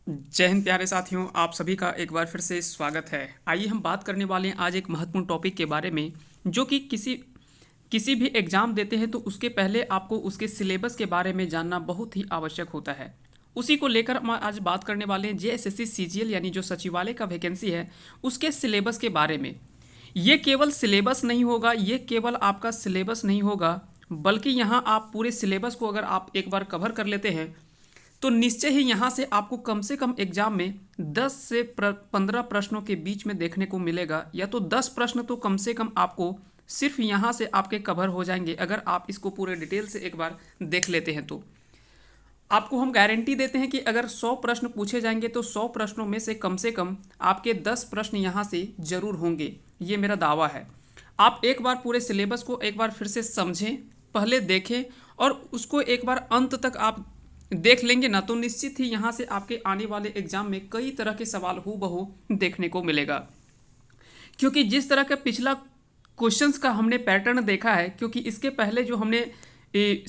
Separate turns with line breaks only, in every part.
जय हिंद प्यारे साथियों, आप सभी का एक बार फिर से स्वागत है। आइए हम बात करने वाले हैं आज एक महत्वपूर्ण टॉपिक के बारे में, जो कि किसी भी एग्जाम देते हैं तो उसके पहले आपको उसके सिलेबस के बारे में जानना बहुत ही आवश्यक होता है। उसी को लेकर हम आज बात करने वाले हैं जेएसएससी सीजीएल यानी जो सचिवालय का वैकेंसी है उसके सिलेबस के बारे में। ये केवल सिलेबस नहीं होगा, ये केवल आपका सिलेबस नहीं होगा, बल्कि यहाँ आप पूरे सिलेबस को अगर आप एक बार कवर कर लेते हैं तो निश्चय ही यहाँ से कम एग्जाम में 10 से 15 प्रश्नों के बीच में देखने को मिलेगा, या तो 10 प्रश्न तो कम से कम आपको सिर्फ यहाँ से आपके कवर हो जाएंगे अगर आप इसको पूरे डिटेल से एक बार देख लेते हैं। तो आपको हम गारंटी देते हैं कि अगर 100 प्रश्न पूछे जाएंगे तो 100 प्रश्नों में से कम आपके 10 प्रश्न यहाँ से जरूर होंगे, ये मेरा दावा है। आप एक बार पूरे सिलेबस को एक बार फिर से समझें, पहले देखें और उसको एक बार अंत तक आप देख लेंगे ना, तो निश्चित ही यहाँ से आपके आने वाले एग्जाम में कई तरह के सवाल हूबहू देखने को मिलेगा। क्योंकि जिस तरह का पिछला क्वेश्चंस का हमने पैटर्न देखा है, क्योंकि इसके पहले जो हमने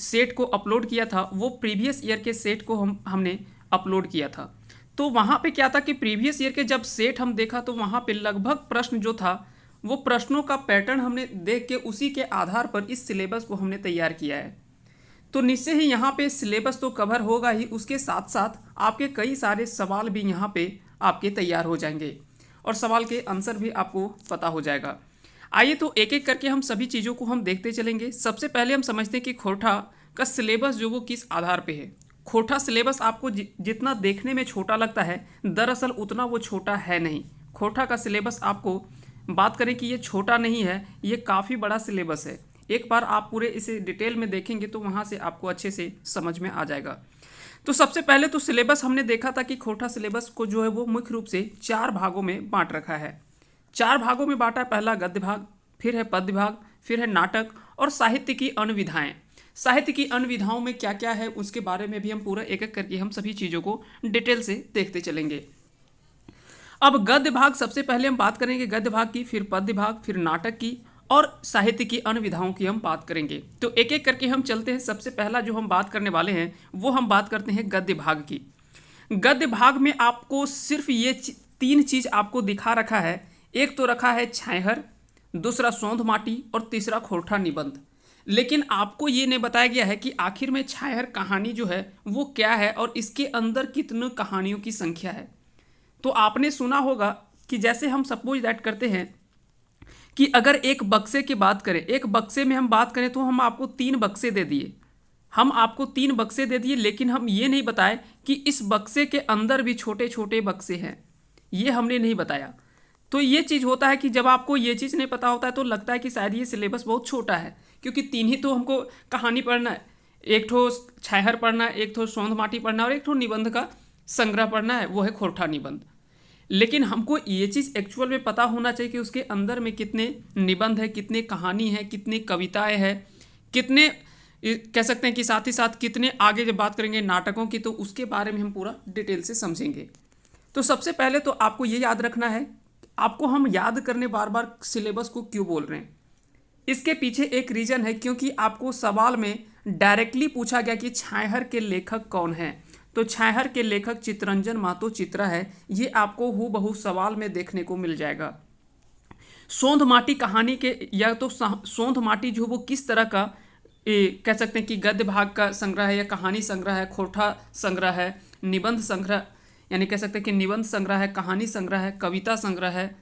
सेट को अपलोड किया था वो प्रीवियस ईयर के सेट को हमने अपलोड किया था। तो वहाँ पे क्या था कि प्रीवियस ईयर के जब सेट हम देखा तो वहाँ पे लगभग प्रश्न जो था वो प्रश्नों का पैटर्न हमने देख के उसी के आधार पर इस सिलेबस को हमने तैयार किया है। तो निश्चय ही यहाँ पे सिलेबस तो कवर होगा ही, उसके साथ साथ आपके कई सारे सवाल भी यहाँ पे आपके तैयार हो जाएंगे और सवाल के आंसर भी आपको पता हो जाएगा। आइए तो एक एक करके हम सभी चीज़ों को हम देखते चलेंगे। सबसे पहले हम समझते हैं कि खोटा का सिलेबस जो वो किस आधार पे है। खोटा सिलेबस आपको जितना देखने में छोटा लगता है, दरअसल उतना वो छोटा है नहीं। खोटा का सिलेबस आपको बात करें कि ये छोटा नहीं है, ये काफ़ी बड़ा सिलेबस है। एक बार आप पूरे इसे डिटेल में देखेंगे तो वहाँ से आपको अच्छे से समझ में आ जाएगा। तो सबसे पहले तो सिलेबस हमने देखा था कि खोटा सिलेबस को जो है वो मुख्य रूप से 4 भागों में बांट रखा है। 4 भागों में बांटा है। पहला गद्य भाग, फिर है पद्य भाग, फिर है नाटक और साहित्य की अनुविधाएं। साहित्य की अनुविधाओं में क्या क्या है उसके बारे में भी हम पूरा एक एक करके हम सभी चीज़ों को डिटेल से देखते चलेंगे। अब गद्य भाग सबसे पहले हम बात करेंगे गद्य भाग की, फिर पद्य भाग, फिर नाटक की और साहित्य की अनुविधाओं की हम बात करेंगे। तो एक एक करके हम चलते हैं। सबसे पहला जो हम बात करने वाले हैं वो हम बात करते हैं गद्य भाग की। गद्य भाग में आपको सिर्फ ये 3 चीज आपको दिखा रखा है। एक तो रखा है छायहर, दूसरा सोंध माटी और तीसरा खोरठा निबंध। लेकिन आपको ये नहीं बताया गया है कि आखिर में छायहर कहानी जो है वो क्या है और इसके अंदर कितने कहानियों की संख्या है। तो आपने सुना होगा कि जैसे हम सपोज दैट करते हैं कि अगर एक बक्से की बात करें, एक बक्से में हम बात करें तो हम आपको 3 बक्से दे दिए। हम आपको 3 बक्से दे दिए, लेकिन हम ये नहीं बताए कि इस बक्से के अंदर भी छोटे छोटे बक्से हैं, ये हमने नहीं बताया। तो ये चीज़ होता है कि जब आपको ये चीज़ नहीं पता होता है तो लगता है कि शायद ये सिलेबस बहुत छोटा है, क्योंकि 3 ही तो हमको कहानी पढ़ना है। एक ठो छायहर पढ़ना है, एक ठो सोंध माटी पढ़ना है और एक ठो निबंध का संग्रह पढ़ना है, वो है खोरठा निबंध। लेकिन हमको ये चीज़ एक्चुअल में पता होना चाहिए कि उसके अंदर में कितने निबंध है, कितने कहानी है, कितनी कविताएं हैं, कितने कह सकते हैं कि साथ ही साथ कितने आगे जब बात करेंगे नाटकों की तो उसके बारे में हम पूरा डिटेल से समझेंगे। तो सबसे पहले तो आपको ये याद रखना है, आपको हम याद करने बार बार सिलेबस को क्यों बोल रहे हैं, इसके पीछे एक रीज़न है। क्योंकि आपको सवाल में डायरेक्टली पूछा गया कि छायहर के लेखक कौन हैं। तो छायहर के लेखक चित्तरंजन महतो चित्रा है, ये आपको हूबहू सवाल में देखने को मिल जाएगा। सोंध माटी कहानी के या तो सोंध माटी जो वो किस तरह का कह सकते हैं कि गद्य भाग का संग्रह है या कहानी संग्रह है, खोरठा संग्रह है, निबंध संग्रह यानी कह सकते हैं कि निबंध संग्रह है, कहानी संग्रह है, कविता संग्रह है,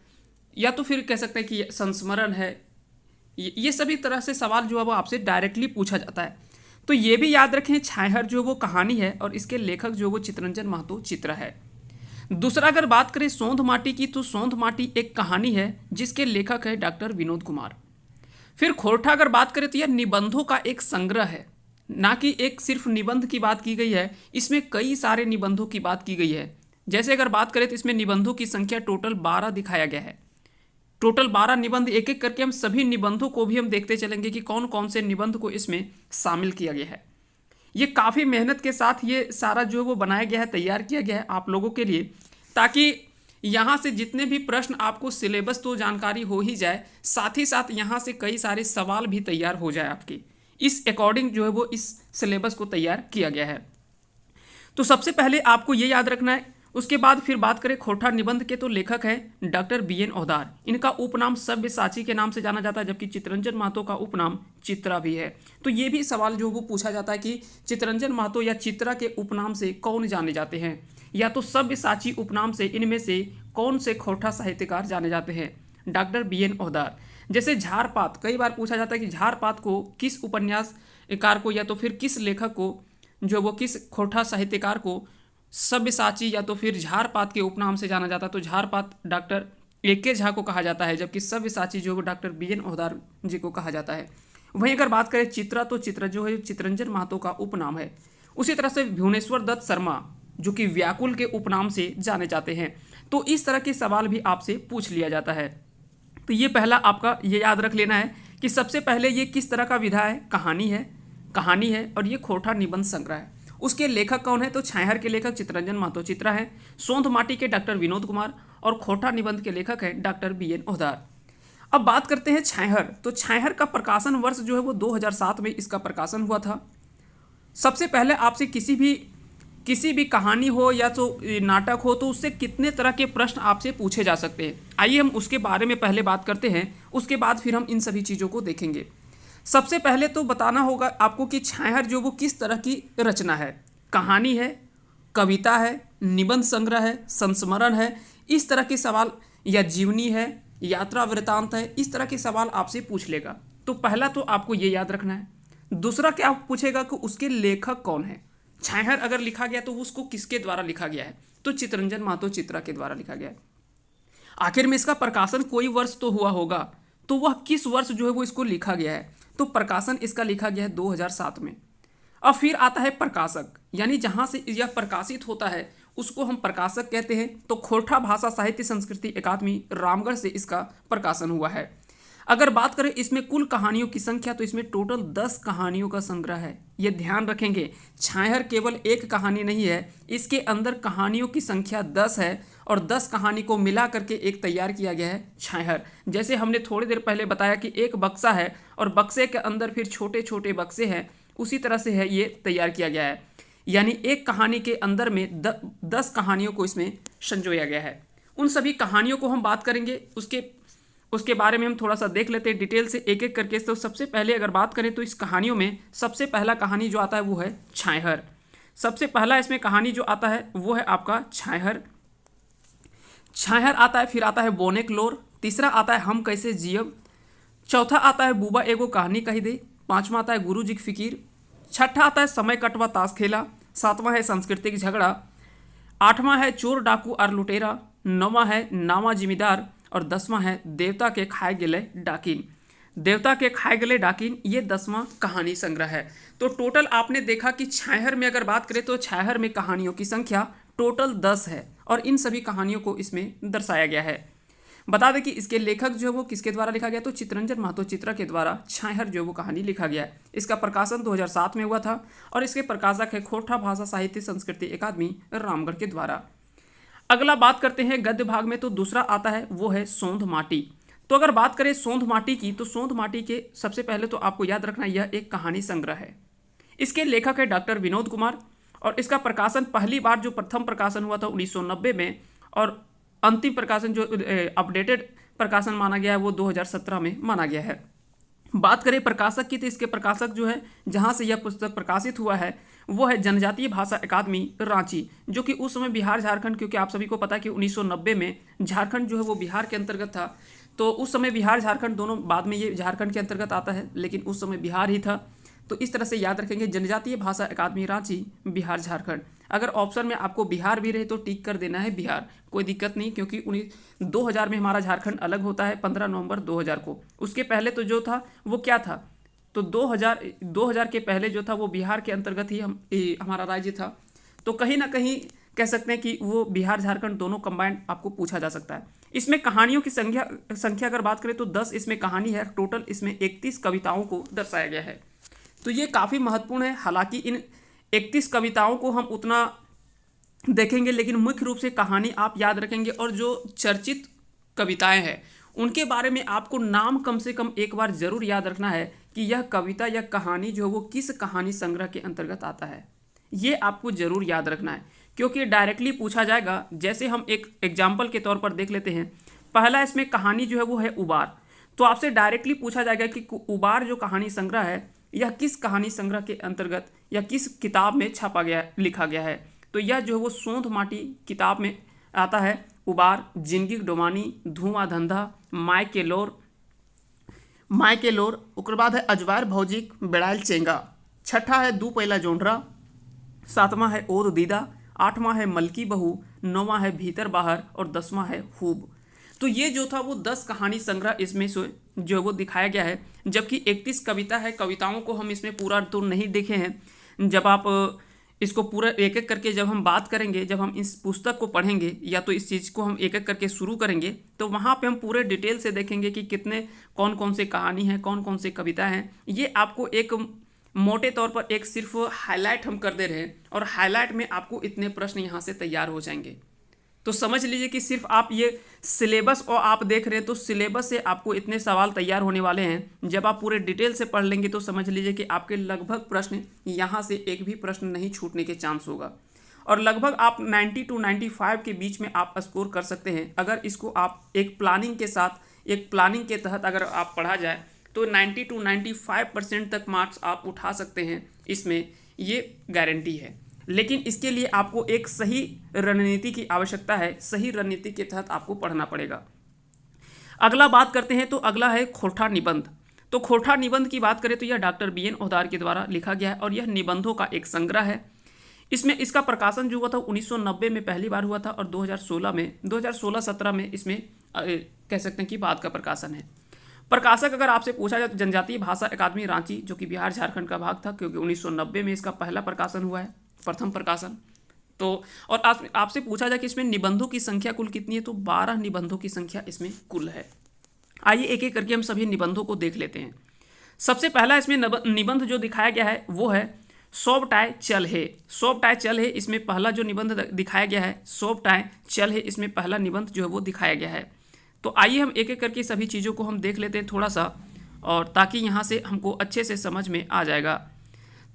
या तो फिर कह सकते हैं कि संस्मरण है। ये सभी तरह से सवाल जो है वो आपसे डायरेक्टली पूछा जाता है। तो ये भी याद रखें, छायहर जो वो कहानी है और इसके लेखक जो वो चित्तरंजन महतो चित्रा है। दूसरा अगर बात करें सोंध माटी की, तो सोंध माटी एक कहानी है जिसके लेखक है डॉक्टर विनोद कुमार। फिर खोरठा अगर बात करें तो यह निबंधों का एक संग्रह है, ना कि एक सिर्फ निबंध की बात की गई है, इसमें कई सारे निबंधों की बात की गई है। जैसे अगर बात करें तो इसमें निबंधों की संख्या टोटल 12 दिखाया गया है। टोटल 12 निबंध, एक एक करके हम सभी निबंधों को भी हम देखते चलेंगे कि कौन कौन से निबंध को इसमें शामिल किया गया है। ये काफ़ी मेहनत के साथ ये सारा जो वो बनाया गया है, तैयार किया गया है आप लोगों के लिए, ताकि यहाँ से जितने भी प्रश्न आपको सिलेबस तो जानकारी हो ही जाए, साथ ही साथ यहाँ से कई सारे सवाल भी तैयार हो जाए आपके। इस अकॉर्डिंग जो है वो इस सिलेबस को तैयार किया गया है। तो सबसे पहले आपको ये याद रखना है, उसके बाद फिर बात करें खोटा निबंध के, तो लेखक है डॉक्टर BN ओहदार। इनका उपनाम सव्यसाची के नाम से जाना जाता है, जबकि चितरंजन महतो का उपनाम चित्रा भी है। तो ये भी सवाल जो वो पूछा जाता है कि चितरंजन महतो या चित्रा के उपनाम से कौन जाने जाते हैं, या तो सव्यसाची उपनाम से इनमें से कौन से खोटा साहित्यकार जाने जाते हैं? Doctor BN Ohdar. जैसे झारपात, कई बार पूछा जाता है कि झारपात को किस उपन्यासकार को या तो फिर किस लेखक को, जो वो किस खोटा साहित्यकार को सव्यसाची या तो फिर झारपात के उपनाम से जाना जाता है? तो झारपात डॉक्टर AK झा को कहा जाता है, जबकि सव्यसाची जो वो डॉक्टर BN ओहदार जी को कहा जाता है। वहीं अगर बात करें चित्रा, तो चित्रा जो है चितरंजन महतो का उपनाम है। उसी तरह से भुवनेश्वर दत्त शर्मा जो कि व्याकुल के उपनाम से जाने जाते हैं। तो इस तरह के सवाल भी आपसे पूछ लिया जाता है। तो ये पहला आपका ये याद रख लेना है कि सबसे पहले ये किस तरह का विधा है? कहानी है और ये खोटा निबंध संग्रह है। उसके लेखक कौन है? तो छायाहर के लेखक चितरंजन महतो चित्रा है, सोंध माटी के डॉक्टर विनोद कुमार और खोटा निबंध के लेखक हैं डॉक्टर BN ओहदार। अब बात करते हैं छायाहर। तो छायाहर का प्रकाशन वर्ष जो है वो 2007 में इसका प्रकाशन हुआ था। सबसे पहले आपसे किसी भी कहानी हो या तो नाटक हो, तो उससे कितने तरह के प्रश्न आपसे पूछे जा सकते हैं, आइए हम उसके बारे में पहले बात करते हैं, उसके बाद फिर हम इन सभी चीज़ों को देखेंगे। सबसे पहले तो बताना होगा आपको कि छायाहर जो वो किस तरह की रचना है। कहानी है, कविता है, निबंध संग्रह है, संस्मरण है, इस तरह के सवाल, या जीवनी है, यात्रा वृतांत है, इस तरह के सवाल आपसे पूछ लेगा। तो पहला तो आपको ये याद रखना है। दूसरा क्या पूछेगा कि उसके लेखक कौन है। छायाहर अगर लिखा गया तो उसको किसके द्वारा लिखा गया है? तो चितरंजन महतो चित्रा के द्वारा लिखा गया है। आखिर में इसका प्रकाशन कोई वर्ष तो हुआ होगा, तो वह किस वर्ष जो है वो इसको लिखा गया है? तो प्रकाशन इसका लिखा गया है 2007 में। अब फिर आता है प्रकाशक, यानी जहाँ से यह प्रकाशित होता है उसको हम प्रकाशक कहते हैं। तो खोटा भाषा साहित्य संस्कृति अकादमी रामगढ़ से इसका प्रकाशन हुआ है। अगर बात करें इसमें कुल कहानियों की संख्या, तो इसमें टोटल 10 कहानियों का संग्रह है। ये ध्यान रखेंगे, छायाहर केवल एक कहानी नहीं है, इसके अंदर कहानियों की संख्या 10 है और 10 कहानी को मिला करके एक तैयार किया गया है छायाहर। जैसे हमने थोड़ी देर पहले बताया कि एक बक्सा है और बक्से के अंदर फिर छोटे छोटे बक्से हैं, उसी तरह से है ये तैयार किया गया है। यानी एक कहानी के अंदर में 10 कहानियों को इसमें संजोया गया है। उन सभी कहानियों को हम बात करेंगे, उसके बारे में हम थोड़ा सा देख लेते हैं डिटेल से एक एक करके। तो सबसे पहले अगर बात करें तो इस कहानियों में सबसे पहला कहानी जो आता है वो है छायाहर। सबसे पहला इसमें कहानी जो आता है वो है आपका छायाहर आता है। फिर आता है बोने क्लोर, तीसरा आता है हम कैसे जियब, चौथा आता है बुबा एगो कहानी कही दे, पांचवा आता है गुरुजी की फिकीर, छठा आता है समय कटवा ताश खेला, सातवां है सांस्कृतिक झगड़ा, आठवां है चोर डाकू और लुटेरा, नौवां है नावा जिमीदार और 10वां है देवता के खाए गले डाकिन। देवता के खाए गले डाकिन ये 10वां कहानी संग्रह है। तो टोटल आपने देखा कि छायाहर में अगर बात करें तो छायाहर में कहानियों की संख्या टोटल 10 है और इन सभी कहानियों को इसमें दर्शाया गया है। बता दें कि इसके लेखक जो है वो किसके द्वारा लिखा गया? तो चितरंजन महतो चित्रा के द्वारा छायाहर जो वो कहानी लिखा गया है। इसका प्रकाशन 2007 में हुआ था और इसके प्रकाशक है खोटा भाषा साहित्य संस्कृति अकादमी रामगढ़ के द्वारा। अगला बात करते हैं गद्य भाग में, तो दूसरा आता है वो है सोंध माटी। तो अगर बात करें सोंध माटी की, तो सोंध माटी के सबसे पहले तो आपको याद रखना यह एक कहानी संग्रह है। इसके लेखक है डॉक्टर विनोद कुमार और इसका प्रकाशन पहली बार जो प्रथम प्रकाशन हुआ था 1990 में और अंतिम प्रकाशन जो अपडेटेड प्रकाशन माना गया है वो 2017 में माना गया है। बात करें प्रकाशक की, तो इसके प्रकाशक जो है जहाँ से यह पुस्तक प्रकाशित हुआ है वो है जनजातीय भाषा अकादमी रांची, जो कि उस समय बिहार झारखंड, क्योंकि आप सभी को पता है कि 1990 में झारखंड जो है वो बिहार के अंतर्गत था। तो उस समय बिहार झारखंड दोनों, बाद में ये झारखंड के अंतर्गत आता है, लेकिन उस समय बिहार ही था। तो इस तरह से याद रखेंगे जनजातीय भाषा अकादमी रांची, बिहार झारखंड। अगर ऑप्शन में आपको बिहार भी रहे तो टिक कर देना है बिहार, कोई दिक्कत नहीं, क्योंकि 2000 में हमारा झारखंड अलग होता है 15 नवंबर 2000 को। उसके पहले तो जो था वो क्या था, तो 2000 के पहले जो था वो बिहार के अंतर्गत ही हमारा राज्य था। तो कहीं ना कहीं कह सकते हैं कि वो बिहार झारखंड दोनों कंबाइंड आपको पूछा जा सकता है। इसमें कहानियों की संख्या अगर बात करें तो 10 इसमें कहानी है, टोटल इसमें 31 कविताओं को दर्शाया गया है। तो ये काफ़ी महत्वपूर्ण है। हालांकि इन 31 कविताओं को हम उतना देखेंगे, लेकिन मुख्य रूप से कहानी आप याद रखेंगे और जो चर्चित कविताएं हैं उनके बारे में आपको नाम कम से कम एक बार जरूर याद रखना है कि यह कविता या कहानी जो है वो किस कहानी संग्रह के अंतर्गत आता है। ये आपको जरूर याद रखना है, क्योंकि डायरेक्टली पूछा जाएगा। जैसे हम एक एग्जाम्पल के तौर पर देख लेते हैं। पहला इसमें कहानी जो है वो है उबार। तो आपसे डायरेक्टली पूछा जाएगा कि उबार जो कहानी संग्रह है यह किस कहानी संग्रह के अंतर्गत या किस किताब में छपा गया, लिखा गया है। तो यह जो है वो सोंध माटी किताब में आता है। उबार, जिंदगी डोमानी, धुआं धंधा, माय के लोर, ओकर बाद है अजवार भौजिक बेड़ायल चेंगा। छठा है दू पहला जोंडरा। सातवां है ओद दीदा। आठवां है मलकी बहू। नौवां है भीतर बाहर और 10वां है खूब। तो ये जो था वो 10 कहानी संग्रह इसमें से जो वो दिखाया गया है, जबकि 31 कविता है। कविताओं को हम इसमें पूरा तो नहीं देखे हैं। जब आप इसको पूरा एक एक करके जब हम बात करेंगे, जब हम इस पुस्तक को पढ़ेंगे या तो इस चीज़ को हम एक एक करके शुरू करेंगे, तो वहाँ पे हम पूरे डिटेल से देखेंगे कि कितने कौन कौन से कहानी हैं, कौन कौन से कविता हैं। ये आपको एक मोटे तौर पर एक सिर्फ हाईलाइट हम कर दे रहे हैं, और हाईलाइट में आपको इतने प्रश्न यहाँ से तैयार हो जाएंगे। तो समझ लीजिए कि सिर्फ आप ये सिलेबस और आप देख रहे हैं, तो सिलेबस से आपको इतने सवाल तैयार होने वाले हैं। जब आप पूरे डिटेल से पढ़ लेंगे तो समझ लीजिए कि आपके लगभग प्रश्न यहाँ से एक भी प्रश्न नहीं छूटने के चांस होगा, और लगभग आप 90 to 95 के बीच में आप स्कोर कर सकते हैं। अगर इसको आप एक प्लानिंग के साथ, एक प्लानिंग के तहत अगर आप पढ़ा जाए तो 90 to 95% तक मार्क्स आप उठा सकते हैं, इसमें ये गारंटी है। लेकिन इसके लिए आपको एक सही रणनीति की आवश्यकता है। सही रणनीति के तहत आपको पढ़ना पड़ेगा। अगला बात करते हैं, तो अगला है खोटा निबंध। तो खोटा निबंध की बात करें तो यह डॉक्टर BN ओहदार के द्वारा लिखा गया है, और यह निबंधों का एक संग्रह है। इसमें इसका प्रकाशन जो हुआ था 1990 में पहली बार हुआ था, और 2016-17 में इसमें कह सकते हैं कि बाद का प्रकाशन है। प्रकाशक अगर आपसे पूछा जाए तो जनजातीय भाषा अकादमी रांची, जो कि बिहार झारखंड का भाग था, क्योंकि 1990 में इसका पहला प्रकाशन हुआ है, प्रथम प्रकाशन। तो और आपसे पूछा जाए कि इसमें निबंधों की संख्या कुल कितनी है, तो 12 निबंधों की संख्या इसमें कुल है। आइए एक एक करके हम सभी निबंधों को देख लेते हैं। सबसे पहला इसमें निबंध जो दिखाया गया है वो है सोबटाय चल है। सोबटाय चल है, इसमें पहला जो निबंध दिखाया गया है, सोबटाय चल है, इसमें पहला निबंध जो है वो दिखाया गया है। तो आइए हम एक एक करके सभी चीज़ों को हम देख लेते हैं थोड़ा सा, और ताकि यहाँ से हमको अच्छे से समझ में आ जाएगा।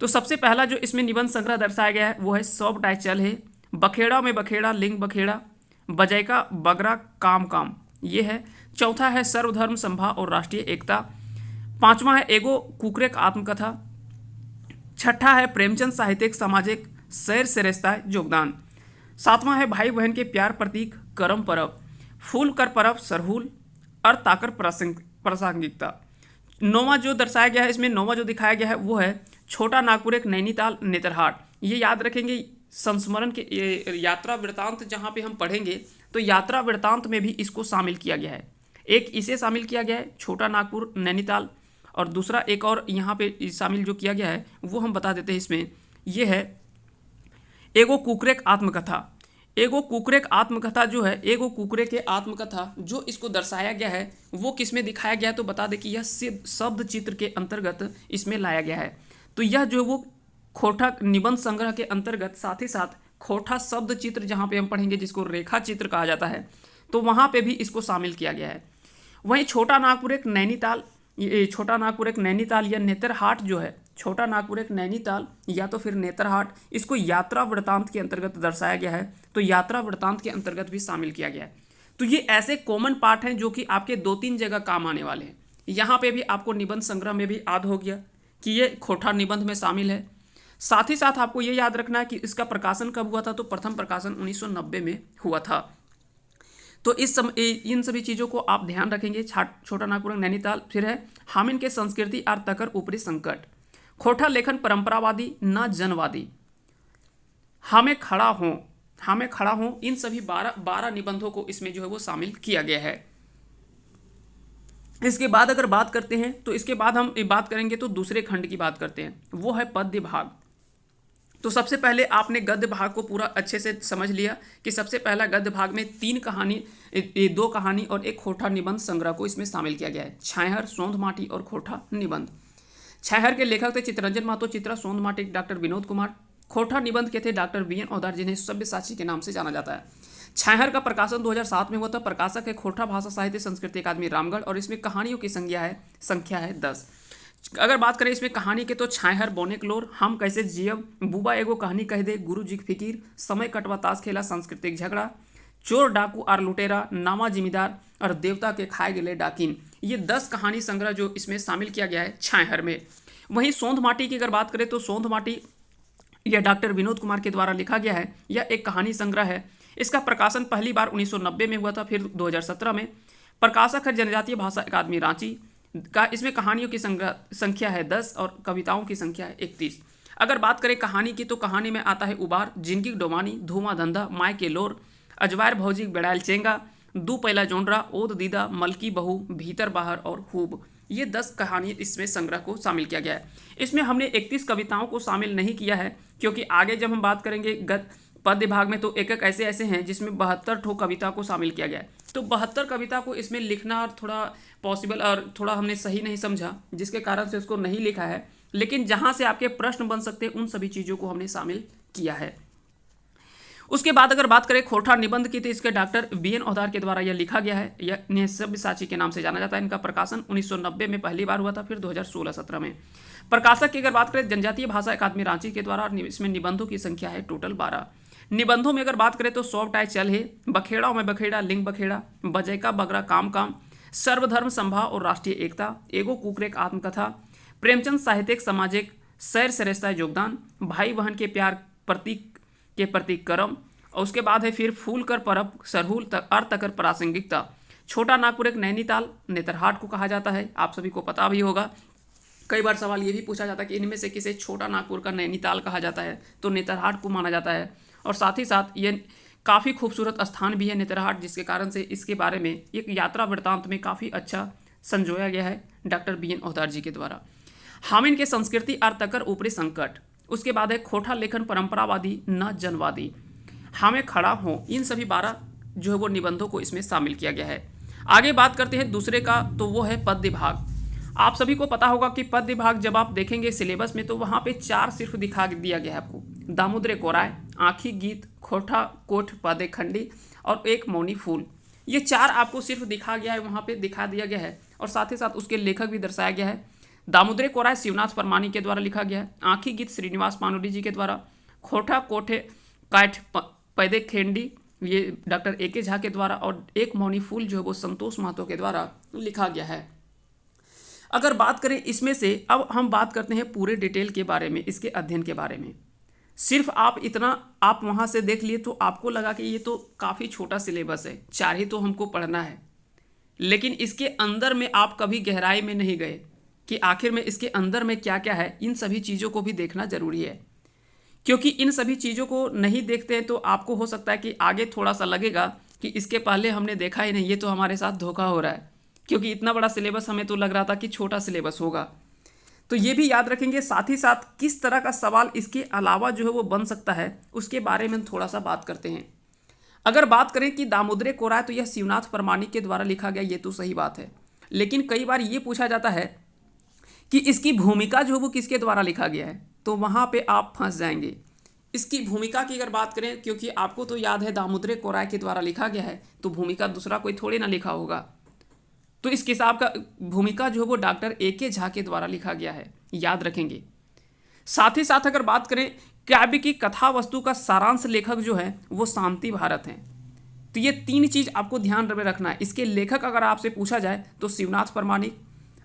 तो सबसे पहला जो इसमें निबंध संग्रह दर्शाया गया है वो है सोबटाय चल है। बखेड़ा में बखेड़ा लिंग बखेड़ा, बजैका बगरा काम काम, ये है। चौथा है सर्वधर्म संभा और राष्ट्रीय एकता। पांचवा है एगो कुकरेक आत्मकथा। छठा है प्रेमचंद साहित्यिक सामाजिक सैर सरेस्ता योगदान। सातवां है भाई बहन के प्यार प्रतीक करम परब। फूल कर परब सरहुल और ताकर प्रासंगिकता। नौवां जो दर्शाया गया है, इसमें नौवां जो दिखाया गया है वो है छोटा नागपुर एक नैनीताल नेतरहाट। ये याद रखेंगे, संस्मरण के यात्रा वृत्तांत जहाँ पे हम पढ़ेंगे तो यात्रा वृत्तांत में भी इसको शामिल किया गया है। एक इसे शामिल किया गया है छोटा नागपुर नैनीताल, और दूसरा एक और यहाँ पे शामिल जो किया गया है वो हम बता देते हैं। इसमें ये है एगो कुकरेक आत्मकथा। एगो कुकरेक आत्मकथा जो है, एगो कुकरे के आत्मकथा जो इसको दर्शाया गया है वो किस में दिखाया गया है, तो बता दें कि यह शब्द चित्र के अंतर्गत इसमें लाया गया है। तो यह जो वो खोटा निबंध संग्रह के अंतर्गत साथ ही साथ खोटा शब्द चित्र जहाँ पे हम पढ़ेंगे, जिसको रेखा चित्र कहा जाता है, तो वहाँ पे भी इसको शामिल किया गया है। वहीं छोटा नागपुर एक नैनीताल, ये छोटा नागपुर एक नैनीताल या नेतरहाट जो है, छोटा नागपुर एक नैनीताल या तो फिर नेतरहाट, इसको यात्रा वृत्तांत के अंतर्गत दर्शाया गया है, तो यात्रा वृत्तांत के अंतर्गत भी शामिल किया गया है। तो ये ऐसे कॉमन पार्ट हैं जो कि आपके 2-3 जगह काम आने वाले हैं। यहाँ पे भी आपको निबंध संग्रह में भी याद हो गया कि ये खोटा निबंध में शामिल है। साथ ही साथ आपको ये याद रखना है कि इसका प्रकाशन कब हुआ था, तो प्रथम प्रकाशन 1990 में हुआ था। तो इन सभी चीज़ों को आप ध्यान रखेंगे। छोटा नागपुर नैनीताल। फिर है हामिन के संस्कृति और तकर ऊपरी संकट। खोटा लेखन परंपरावादी न जनवादी। हमें खड़ा हो, इन सभी 12 निबंधों को इसमें जो है वो शामिल किया गया है। इसके बाद अगर बात करते हैं तो इसके बाद हम बात करेंगे तो दूसरे खंड की बात करते हैं, वो है पद्य भाग। तो सबसे पहले आपने गद्य भाग को पूरा अच्छे से समझ लिया कि सबसे पहला गद्य भाग में 2 कहानी और एक खोटा निबंध संग्रह को इसमें शामिल किया गया है, छाहर सोंध माटी और खोटा निबंध। छाहर के लेखक थे चित्तरंजन महतो चित्रा, सोंध माटी डॉक्टर विनोद कुमार, खोटा निबंध के थे डॉक्टर BN ओहदार, जिन्हें सब्यसाची के नाम से जाना जाता है। छाहर का प्रकाशन 2007 में हुआ था। प्रकाशक है खोटा भाषा साहित्य संस्कृति अकादमी रामगढ़, और इसमें कहानियों की संख्या है 10। अगर बात करें इसमें कहानी के तो छायहर बोने क्लोर, हम कैसे जियब, बुबा एगो कहानी कह दे, गुरु जी की फिकीर, समय कटवा ताश खेला, सांस्कृतिक झगड़ा, चोर डाकू आर लुटेरा, नामा जिमीदार और देवता के खाए गले डाकिन। ये 10 कहानी संग्रह जो इसमें शामिल किया गया है छायहर में। वहीं सोंध माटी की अगर बात करें तो सोंध माटी यह डॉक्टर विनोद कुमार के द्वारा लिखा गया है। यह एक कहानी संग्रह है। इसका प्रकाशन पहली बार 1990 में हुआ था, फिर 2017 में। प्रकाशक है जनजातीय भाषा अकादमी रांची का। इसमें कहानियों की संख्या है 10 और कविताओं की संख्या है 31। अगर बात करें कहानी की तो कहानी में आता है उबार, जिंदगी डोमानी, धूमा धंधा, माय के लोर, अजवायर भौजी बेड़ायल चेंगा, दू पहला जोंडरा, ओद दीदा, मलकी बहू, भीतर बाहर और खूब। ये 10 कहानी इसमें संग्रह को शामिल किया गया है। इसमें हमने 31 कविताओं को शामिल नहीं किया है, क्योंकि आगे जब हम बात करेंगे पद्य भाग में तो एक एक ऐसे ऐसे हैं जिसमें 72 ठो कविता को शामिल किया गया है। तो 72 कविता को इसमें लिखना और थोड़ा पॉसिबल और थोड़ा हमने सही नहीं समझा, जिसके कारण से उसको नहीं लिखा है। लेकिन जहाँ से आपके प्रश्न बन सकते हैं उन सभी चीज़ों को हमने शामिल किया है। उसके बाद अगर बात करें खोटा निबंध की तो इसके डॉक्टर BN औधार के द्वारा यह लिखा गया है। यह सब्यसाची के नाम से जाना जाता है। इनका प्रकाशन 1990 में पहली बार हुआ था, फिर 2016-17 में। प्रकाशक की अगर बात करें जनजातीय भाषा अकादमी रांची के द्वारा, इसमें निबंधों की संख्या है टोटल 12। निबंधों में अगर बात करें तो सौप टाय चल है, बखेड़ा में बखेड़ा, लिंग बखेड़ा, बजैका बगरा काम काम, सर्वधर्म संभाव और राष्ट्रीय एकता, एगो कुकरेक आत्मकथा, प्रेमचंद साहित्यिक सामाजिक सैर सरेस्ता योगदान, भाई बहन के प्यार प्रतीक के प्रतीक कर्म, और उसके बाद है फिर फूल कर परब, सरहुल अर्थ तकर प्रासंगिकता। छोटा नागपुर एक नैनीताल नेतरहाट को कहा जाता है, आप सभी को पता भी होगा। कई बार सवाल ये भी पूछा जाता है कि इनमें से किसे छोटा नागपुर का नैनीताल कहा जाता है, तो नेतरहाट को माना जाता है। और साथ ही साथ ये काफ़ी खूबसूरत स्थान भी है नेतरहाट, जिसके कारण से इसके बारे में एक यात्रा वृत्तांत में काफ़ी अच्छा संजोया गया है डॉक्टर BN औधार जी के द्वारा। हामिन के संस्कृति और तकर ऊपरी संकट, उसके बाद है खोटा लेखन परंपरावादी न जनवादी, हमें खड़ा हो। इन सभी 12 जो है वो निबंधों को इसमें शामिल किया गया है। आगे बात करते हैं दूसरे का, तो वो है पद्य भाग। आप सभी को पता होगा कि पद्य भाग जब आप देखेंगे सिलेबस में तो वहाँ पे 4 सिर्फ दिखा दिया गया है आपको। दामोदर कोराय, आँखी गीत, खोटा कोठ पदे खंडी और एक मौनी फूल। ये 4 आपको सिर्फ दिखा गया है, वहाँ पे दिखा दिया गया है। और साथ ही साथ उसके लेखक भी दर्शाया गया है। दामोदर कोराय शिवनाथ परमानी के द्वारा लिखा गया है, आँखी गीत श्रीनिवास पानुडी जी के द्वारा, खोटा कोठे काठ पैदे खेंडी ये डॉक्टर AK झा के द्वारा, और एक मौनी फूल जो है वो संतोष महतो के द्वारा लिखा गया है। अगर बात करें इसमें से, अब हम बात करते हैं पूरे डिटेल के बारे में, इसके अध्ययन के बारे में। सिर्फ आप इतना आप वहाँ से देख लिए तो आपको लगा कि ये तो काफ़ी छोटा सिलेबस है, 4 ही तो हमको पढ़ना है। लेकिन इसके अंदर में आप कभी गहराई में नहीं गए कि आखिर में इसके अंदर में क्या क्या है। इन सभी चीज़ों को भी देखना जरूरी है, क्योंकि इन सभी चीज़ों को नहीं देखते हैं तो आपको हो सकता है कि आगे थोड़ा सा लगेगा कि इसके पहले हमने देखा ही नहीं, ये तो हमारे साथ धोखा हो रहा है। क्योंकि इतना बड़ा सिलेबस हमें तो लग रहा था कि छोटा सिलेबस होगा। तो ये भी याद रखेंगे। साथ ही साथ किस तरह का सवाल इसके अलावा जो है वो बन सकता है, उसके बारे में थोड़ा सा बात करते हैं। अगर बात करें कि दामोदर कोराय तो यह शिवनाथ परमानी के द्वारा लिखा गया, ये तो सही बात है। लेकिन कई बार ये पूछा जाता है कि इसकी भूमिका जो है वो किसके द्वारा लिखा गया है, तो वहाँ पे आप फंस जाएंगे। इसकी भूमिका की अगर बात करें, क्योंकि आपको तो याद है दामोदर कोराय के द्वारा लिखा गया है, तो भूमिका दूसरा कोई थोड़े ना लिखा होगा। तो इस किताब का भूमिका जो है वो डॉक्टर AK झा के द्वारा लिखा गया है, याद रखेंगे। साथ ही साथ अगर बात करें काव्य की कथा वस्तु का सारांश लेखक जो है वो शांति भारत हैं। तो ये 3 चीज़ आपको ध्यान में रखना है। इसके लेखक अगर आपसे पूछा जाए तो शिवनाथ परमाणिक,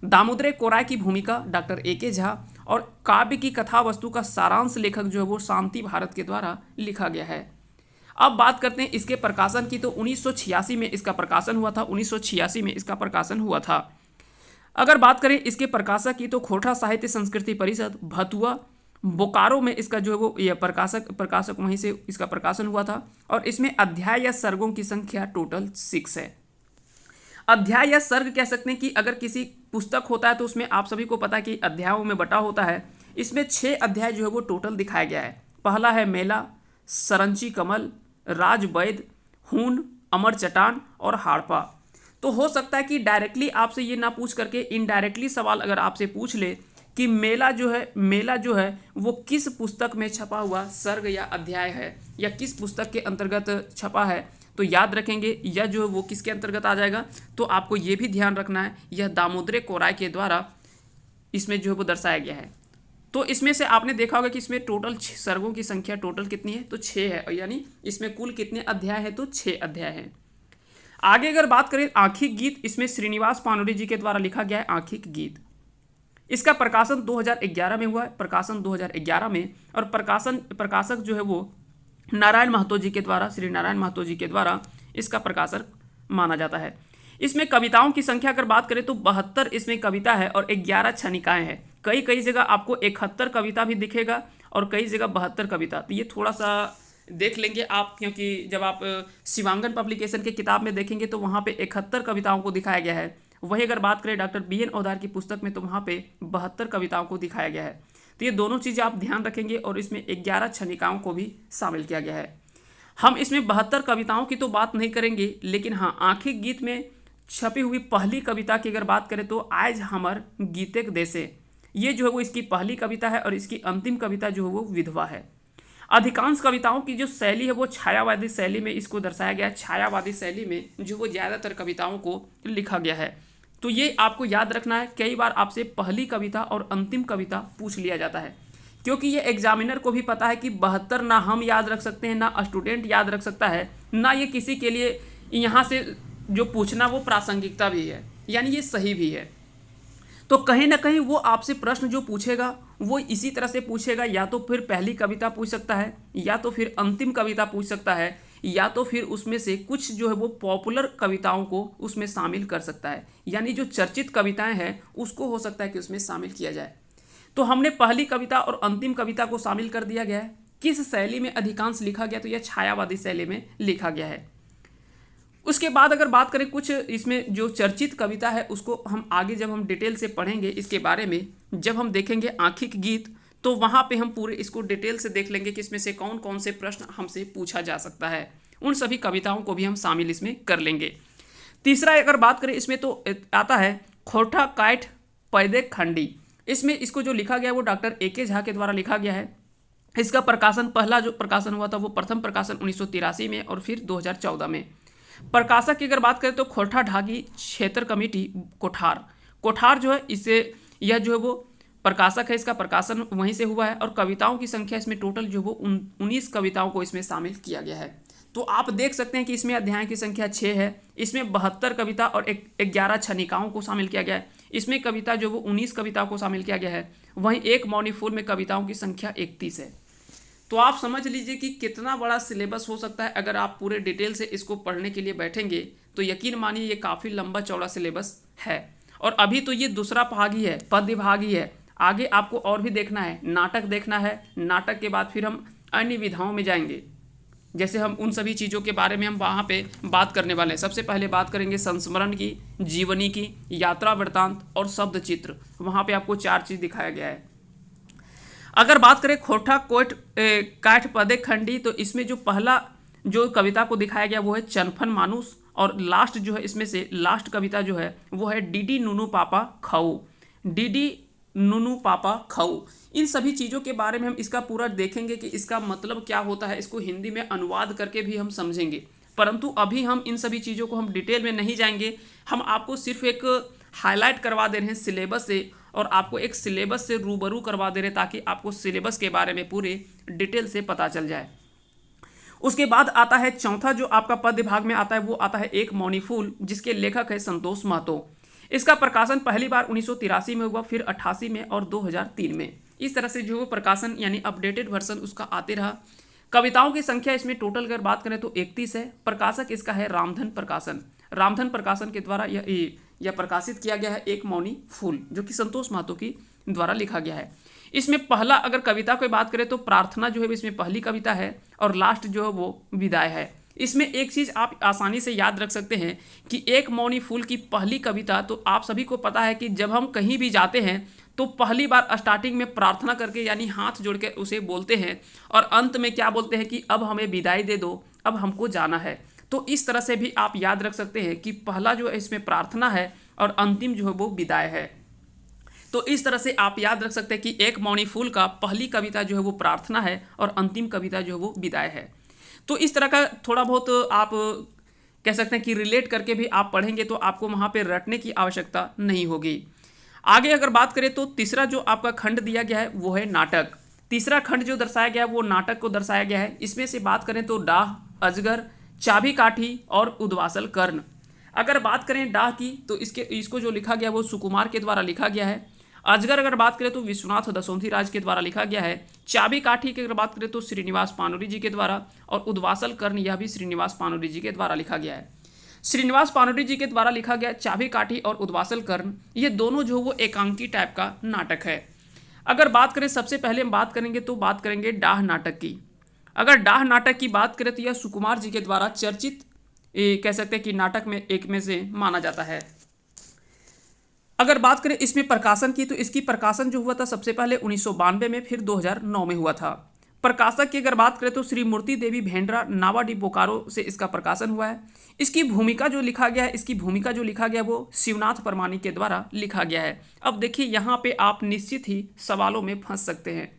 दामोदर कोराय की भूमिका डॉक्टर AK झा, और काव्य की कथा वस्तु का सारांश लेखक जो है वो शांति भारत के द्वारा लिखा गया है। अब बात करते हैं इसके प्रकाशन की, तो 1986 में इसका प्रकाशन हुआ था। 1986 में इसका प्रकाशन हुआ था। अगर बात करें इसके प्रकाशक की तो खोटा साहित्य संस्कृति परिषद भतुआ बोकारो में इसका जो है वो यह प्रकाशक वहीं से इसका प्रकाशन हुआ था। और इसमें अध्याय या सर्गों की संख्या टोटल 6 है। अध्याय या सर्ग कह सकते हैं कि अगर किसी पुस्तक होता है तो उसमें आप सभी को पता है कि अध्यायों में बटा होता है। इसमें 6 अध्याय जो है वो टोटल दिखाया गया है। पहला है मेला, सरंची कमल, राज वैद, हून, अमर चट्टान और हाड़पा। तो हो सकता है कि डायरेक्टली आपसे ये ना पूछ करके इनडायरेक्टली सवाल अगर आपसे पूछ ले कि मेला जो है वो किस पुस्तक में छपा हुआ सर्ग या अध्याय है, या किस पुस्तक के अंतर्गत छपा है, तो याद रखेंगे यह जो है वो किसके अंतर्गत आ जाएगा। तो आपको ये भी ध्यान रखना है, यह दामोदर कोराय के द्वारा इसमें जो है वो दर्शाया गया है। तो इसमें से आपने देखा होगा कि इसमें टोटल सर्गों की संख्या टोटल कितनी है, तो 6 है, और यानी इसमें कुल कितने अध्याय हैं, तो 6 अध्याय हैं। आगे अगर बात करें आंखिक गीत, इसमें श्रीनिवास पानुरी जी के द्वारा लिखा गया है आंखिक गीत। इसका प्रकाशन 2011 में हुआ है, प्रकाशन 2011 में, और प्रकाशक जो है वो नारायण महतो जी के द्वारा, श्री नारायण महतो जी के द्वारा इसका प्रकाशन माना जाता है। इसमें कविताओं की संख्या अगर बात करें तो 72 इसमें कविता है और 11 छनिकाएं हैं। कई कई जगह आपको 71 कविता भी दिखेगा और कई जगह 72 कविता। तो ये थोड़ा सा देख लेंगे आप, क्योंकि जब आप शिवांगन पब्लिकेशन की किताब में देखेंगे तो वहाँ पे 71 कविताओं को दिखाया गया है। वही अगर बात करें डॉक्टर BN ओदार की पुस्तक में तो वहाँ पे 72 कविताओं को दिखाया गया है। तो ये दोनों चीज़ें आप ध्यान रखेंगे, और इसमें 11 छनिकाओं को भी शामिल किया गया है। हम इसमें 72 कविताओं की तो बात नहीं करेंगे, लेकिन हाँ, आंखिक गीत में छपी हुई पहली कविता की अगर बात करें तो आज हमर गीतेक देशे, ये जो है वो इसकी पहली कविता है, और इसकी अंतिम कविता जो है वो विधवा है। अधिकांश कविताओं की जो शैली है वो छायावादी शैली में इसको दर्शाया गया है। छायावादी शैली में जो वो ज़्यादातर कविताओं को लिखा गया है। तो ये आपको याद रखना है, कई बार आपसे पहली कविता और अंतिम कविता पूछ लिया जाता है, क्योंकि ये एग्जामिनर को भी पता है कि 72 ना हम याद रख सकते हैं, ना स्टूडेंट याद रख सकता है, ना ये किसी के लिए यहाँ से जो पूछना वो प्रासंगिकता भी है, यानी ये सही भी है। तो कहीं ना कहीं वो आपसे प्रश्न जो पूछेगा वो इसी तरह से पूछेगा, या तो फिर पहली कविता पूछ सकता है, या तो फिर अंतिम कविता पूछ सकता है, या तो फिर उसमें से कुछ जो है वो पॉपुलर कविताओं को उसमें शामिल कर सकता है, यानी जो चर्चित कविताएं हैं उसको हो सकता है कि उसमें शामिल किया जाए। तो हमने पहली कविता और अंतिम कविता को शामिल कर दिया गया है। किस शैली में अधिकांश लिखा गया, तो यह छायावादी शैली में लिखा गया है। उसके बाद अगर बात करें कुछ इसमें जो चर्चित कविता है उसको हम आगे जब हम डिटेल से पढ़ेंगे इसके बारे में, जब हम देखेंगे आंखिक गीत, तो वहाँ पे हम पूरे इसको डिटेल से देख लेंगे कि इसमें से कौन कौन से प्रश्न हमसे पूछा जा सकता है। उन सभी कविताओं को भी हम शामिल इसमें कर लेंगे। तीसरा अगर बात करें इसमें तो आता है खोटा काठ पैदे खंडी। इसमें इसको जो लिखा गया है वो डॉक्टर AK झा के द्वारा लिखा गया है। इसका प्रकाशन, पहला जो प्रकाशन हुआ था वो प्रथम प्रकाशन 1983 में और फिर 2014 में। प्रकाशक की अगर बात करें तो खोटा ढाकी क्षेत्र कमेटी कोठार जो है, इसे यह जो है वो प्रकाशक है, इसका प्रकाशन वहीं से हुआ है। और कविताओं की संख्या इसमें टोटल जो वो 19 कविताओं को इसमें शामिल किया गया है। तो आप देख सकते हैं कि इसमें अध्याय की संख्या 6 है, इसमें 72 कविता और 11 छनिकाओं को शामिल किया गया है। इसमें कविता जो वो 19 कविताओं को शामिल किया गया है। वहीं एक मौनी फूल में कविताओं की संख्या 31 है। तो आप समझ लीजिए कि कितना बड़ा सिलेबस हो सकता है। अगर आप पूरे डिटेल से इसको पढ़ने के लिए बैठेंगे तो यकीन मानिए ये काफ़ी लंबा चौड़ा सिलेबस है। और अभी तो ये दूसरा भाग ही है, पद्य भाग ही है। आगे आपको और भी देखना है, नाटक देखना है। नाटक के बाद फिर हम अन्य विधाओं में जाएंगे, जैसे हम उन सभी चीज़ों के बारे में हम वहाँ पे बात करने वाले हैं। सबसे पहले बात करेंगे संस्मरण की, जीवनी की, यात्रा वृत्तांत और शब्द चित्र। वहाँ पे आपको 4 चीज़ दिखाया गया है। अगर बात करें खोटा काठ पदे खंडी, तो इसमें जो पहला जो कविता को दिखाया गया वो है चनफन मानुस, और लास्ट जो है इसमें से लास्ट कविता जो है वो है डीडी नुनू पापा खाऊ। डीडी नुनू पापा खाऊ। इन सभी चीज़ों के बारे में हम इसका पूरा देखेंगे कि इसका मतलब क्या होता है। इसको हिंदी में अनुवाद करके भी हम समझेंगे, परंतु अभी हम इन सभी चीज़ों को हम डिटेल में नहीं जाएंगे। हम आपको सिर्फ एक हाईलाइट करवा दे रहे हैं सिलेबस से, और आपको एक सिलेबस से रूबरू करवा दे रहे हैं ताकि आपको सिलेबस के बारे में पूरे डिटेल से पता चल जाए। उसके बाद आता है चौथा जो आपका पद्य भाग में आता है, वो आता है एक मौनी फूल, जिसके लेखक है संतोष महतो। इसका प्रकाशन पहली बार 1983 में हुआ, फिर 88 में और 2003 में। इस तरह से जो प्रकाशन यानी अपडेटेड वर्जन उसका आते रहा। कविताओं की संख्या इसमें टोटल अगर बात करें तो 31 है। प्रकाशक इसका है रामधन प्रकाशन। रामधन प्रकाशन के द्वारा यह प्रकाशित किया गया है एक मौनी फूल, जो कि संतोष महतो की द्वारा लिखा गया है। इसमें पहला अगर कविता की बात करें तो प्रार्थना जो है इसमें पहली कविता है, और लास्ट जो है वो विदाई है। इसमें एक चीज़ आप आसानी से याद रख सकते हैं कि एक मौनी फूल की पहली कविता, तो आप सभी को पता है कि जब हम कहीं भी जाते हैं तो पहली बार स्टार्टिंग में प्रार्थना करके यानी हाथ जोड़ के उसे बोलते हैं, और अंत में क्या बोलते हैं कि अब हमें विदाई दे दो, अब हमको जाना है। तो इस तरह से भी आप याद रख सकते हैं कि पहला जो है इसमें प्रार्थना है और अंतिम जो है वो विदाई है। तो इस तरह से आप याद रख सकते हैं कि एक मौनी फूल का पहली कविता जो है वो प्रार्थना है और अंतिम कविता जो है वो विदाई है। तो इस तरह का थोड़ा बहुत आप कह सकते हैं कि रिलेट करके भी आप पढ़ेंगे तो आपको वहाँ पे रटने की आवश्यकता नहीं होगी। आगे अगर बात करें तो तीसरा जो आपका खंड दिया गया है वो है नाटक। तीसरा खंड जो दर्शाया गया है वो नाटक को दर्शाया गया है। इसमें से बात करें तो डाह, अजगर, चाबी काठी और उद्वासल कर्ण। अगर बात करें डाह की तो इसको जो लिखा गया वो सुकुमार के द्वारा लिखा गया है। अजगर अगर बात करें तो विश्वनाथ दशोंधीराज के द्वारा लिखा गया है। चाबी काठी की अगर बात करें तो श्रीनिवास पानुरी जी के द्वारा, और उद्वासल कर्ण यह भी श्रीनिवास पानुरी जी के द्वारा लिखा गया है। श्रीनिवास पानुरी जी के द्वारा लिखा गया चाबी काठी और उद्वासल कर्ण, ये दोनों जो वो एकांकी टाइप का नाटक है। अगर बात करें सबसे पहले हम बात करेंगे तो बात करेंगे डाह नाटक की। अगर डाह नाटक की बात करें तो यह सुकुमार जी के द्वारा चर्चित कह सकते हैं कि नाटक में एक में से माना जाता है। अगर बात करें इसमें प्रकाशन की तो इसकी प्रकाशन जो हुआ था सबसे पहले 1992 में, फिर 2009 में हुआ था। प्रकाशक की अगर बात करें तो श्री मूर्ति देवी भेंड्रा नावाडी बोकारो से इसका प्रकाशन हुआ है। इसकी भूमिका जो लिखा गया है वो शिवनाथ परमानी के द्वारा लिखा गया है। अब देखिए यहाँ पे आप निश्चित ही सवालों में फंस सकते हैं,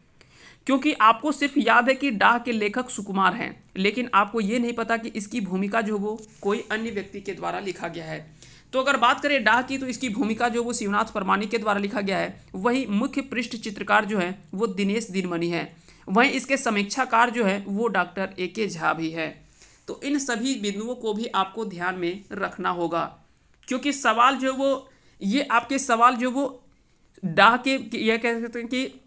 क्योंकि आपको सिर्फ याद है कि डाह के लेखक सुकुमार हैं, लेकिन आपको ये नहीं पता कि इसकी भूमिका जो वो कोई अन्य व्यक्ति के द्वारा लिखा गया है। तो अगर बात करें डाह की तो इसकी भूमिका जो वो शिवनाथ परमानी के द्वारा लिखा गया है। वही मुख्य पृष्ठ चित्रकार जो है वो दिनेश दिनमणि है। वहीं इसके समीक्षाकार जो है वो डॉक्टर ए.के. झा भी है। तो इन सभी बिंदुओं को भी आपको ध्यान में रखना होगा, क्योंकि सवाल जो वो ये आपके सवाल जो वो डाह के यह कह सकते हैं कि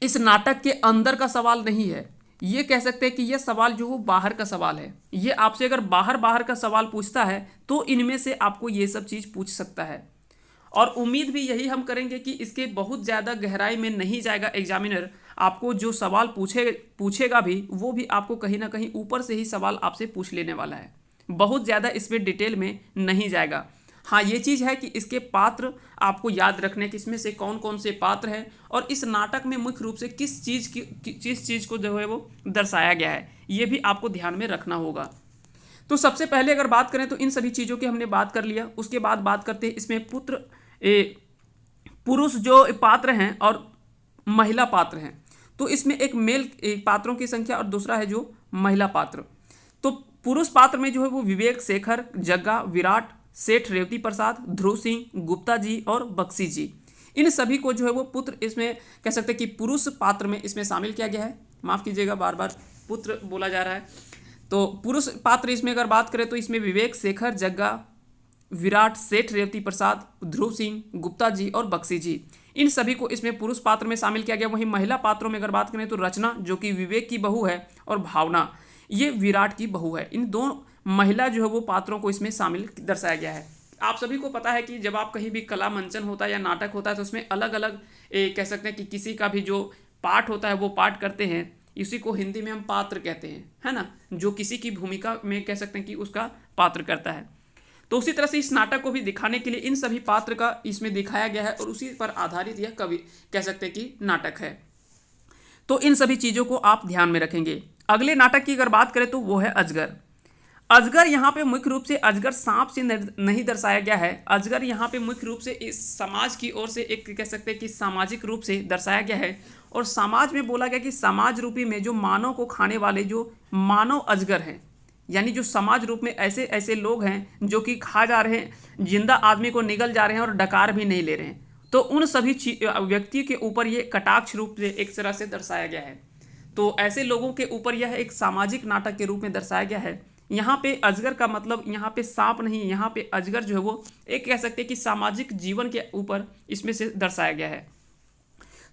इस नाटक के अंदर का सवाल नहीं है। ये कह सकते हैं कि यह सवाल जो वो बाहर का सवाल है। ये आपसे अगर बाहर का सवाल पूछता है तो इनमें से आपको ये सब चीज़ पूछ सकता है। और उम्मीद भी यही हम करेंगे कि इसके बहुत ज़्यादा गहराई में नहीं जाएगा एग्जामिनर। आपको जो सवाल पूछेगा भी वो भी आपको कहीं ना कहीं ऊपर से ही सवाल आपसे पूछ लेने वाला है। बहुत ज़्यादा इसमें डिटेल में नहीं जाएगा। हाँ, ये चीज़ है कि इसके पात्र आपको याद रखने कि इसमें से कौन कौन से पात्र हैं और इस नाटक में मुख्य रूप से किस चीज़ को जो है वो दर्शाया गया है, ये भी आपको ध्यान में रखना होगा। तो सबसे पहले अगर बात करें तो इन सभी चीज़ों की हमने बात कर लिया। उसके बाद बात करते हैं इसमें पुरुष जो पात्र हैं और महिला पात्र हैं। तो इसमें एक मेल पात्रों की संख्या और दूसरा है जो महिला पात्र। तो पुरुष पात्र में जो है वो विवेक, शेखर, जग्गा, विराट, सेठ रेवती प्रसाद, ध्रुव सिंह, गुप्ता जी और बख्शी जी, इन सभी को जो है वो पुत्र इसमें कह सकते हैं कि पुरुष पात्र में इसमें शामिल किया गया है। माफ़ कीजिएगा, बार बार पुत्र बोला जा रहा है। तो पुरुष पात्र इसमें अगर बात करें तो इसमें विवेक, शेखर, जग्गा, विराट, सेठ रेवती प्रसाद, ध्रुव सिंह, गुप्ता जी और बख्शी जी, इन सभी को इसमें पुरुष पात्र में शामिल किया गया। वहीं महिला पात्रों में अगर बात करें तो रचना जो कि विवेक की बहू है और भावना ये विराट की बहू है। इन दो महिला जो है वो पात्रों को इसमें शामिल दर्शाया गया है। आप सभी को पता है कि जब आप कहीं भी कला मंचन होता है या नाटक होता है तो उसमें अलग अलग कह सकते हैं कि किसी का भी जो पाठ होता है वो पाठ करते हैं, इसी को हिंदी में हम पात्र कहते हैं, है ना, जो किसी की भूमिका में कह सकते हैं कि उसका पात्र करता है। तो उसी तरह से इस नाटक को भी दिखाने के लिए इन सभी पात्र का इसमें दिखाया गया है और उसी पर आधारित यह कवि कह सकते हैं कि नाटक है। तो इन सभी चीज़ों को आप ध्यान में रखेंगे। अगले नाटक की अगर बात करें तो वो है अजगर। अजगर यहाँ पे मुख्य रूप से अजगर सांप से नहीं दर्शाया गया है। अजगर यहाँ पे मुख्य रूप से इस समाज की ओर से एक कह सकते हैं कि सामाजिक रूप से दर्शाया गया है। और समाज में बोला गया कि समाज रूपी में जो मानव को खाने वाले जो मानव अजगर हैं, यानी जो समाज रूप में ऐसे ऐसे लोग हैं जो कि खा जा रहे हैं, जिंदा आदमी को निगल जा रहे हैं और डकार भी नहीं ले रहे हैं, तो उन सभी व्यक्ति के ऊपर ये कटाक्ष रूप से एक तरह से दर्शाया गया है। तो ऐसे लोगों के ऊपर यह एक सामाजिक नाटक के रूप में दर्शाया गया है। यहाँ पे अजगर का मतलब यहाँ पे सांप नहीं, यहाँ पे अजगर जो है वो एक कह सकते हैं कि सामाजिक जीवन के ऊपर इसमें से दर्शाया गया है।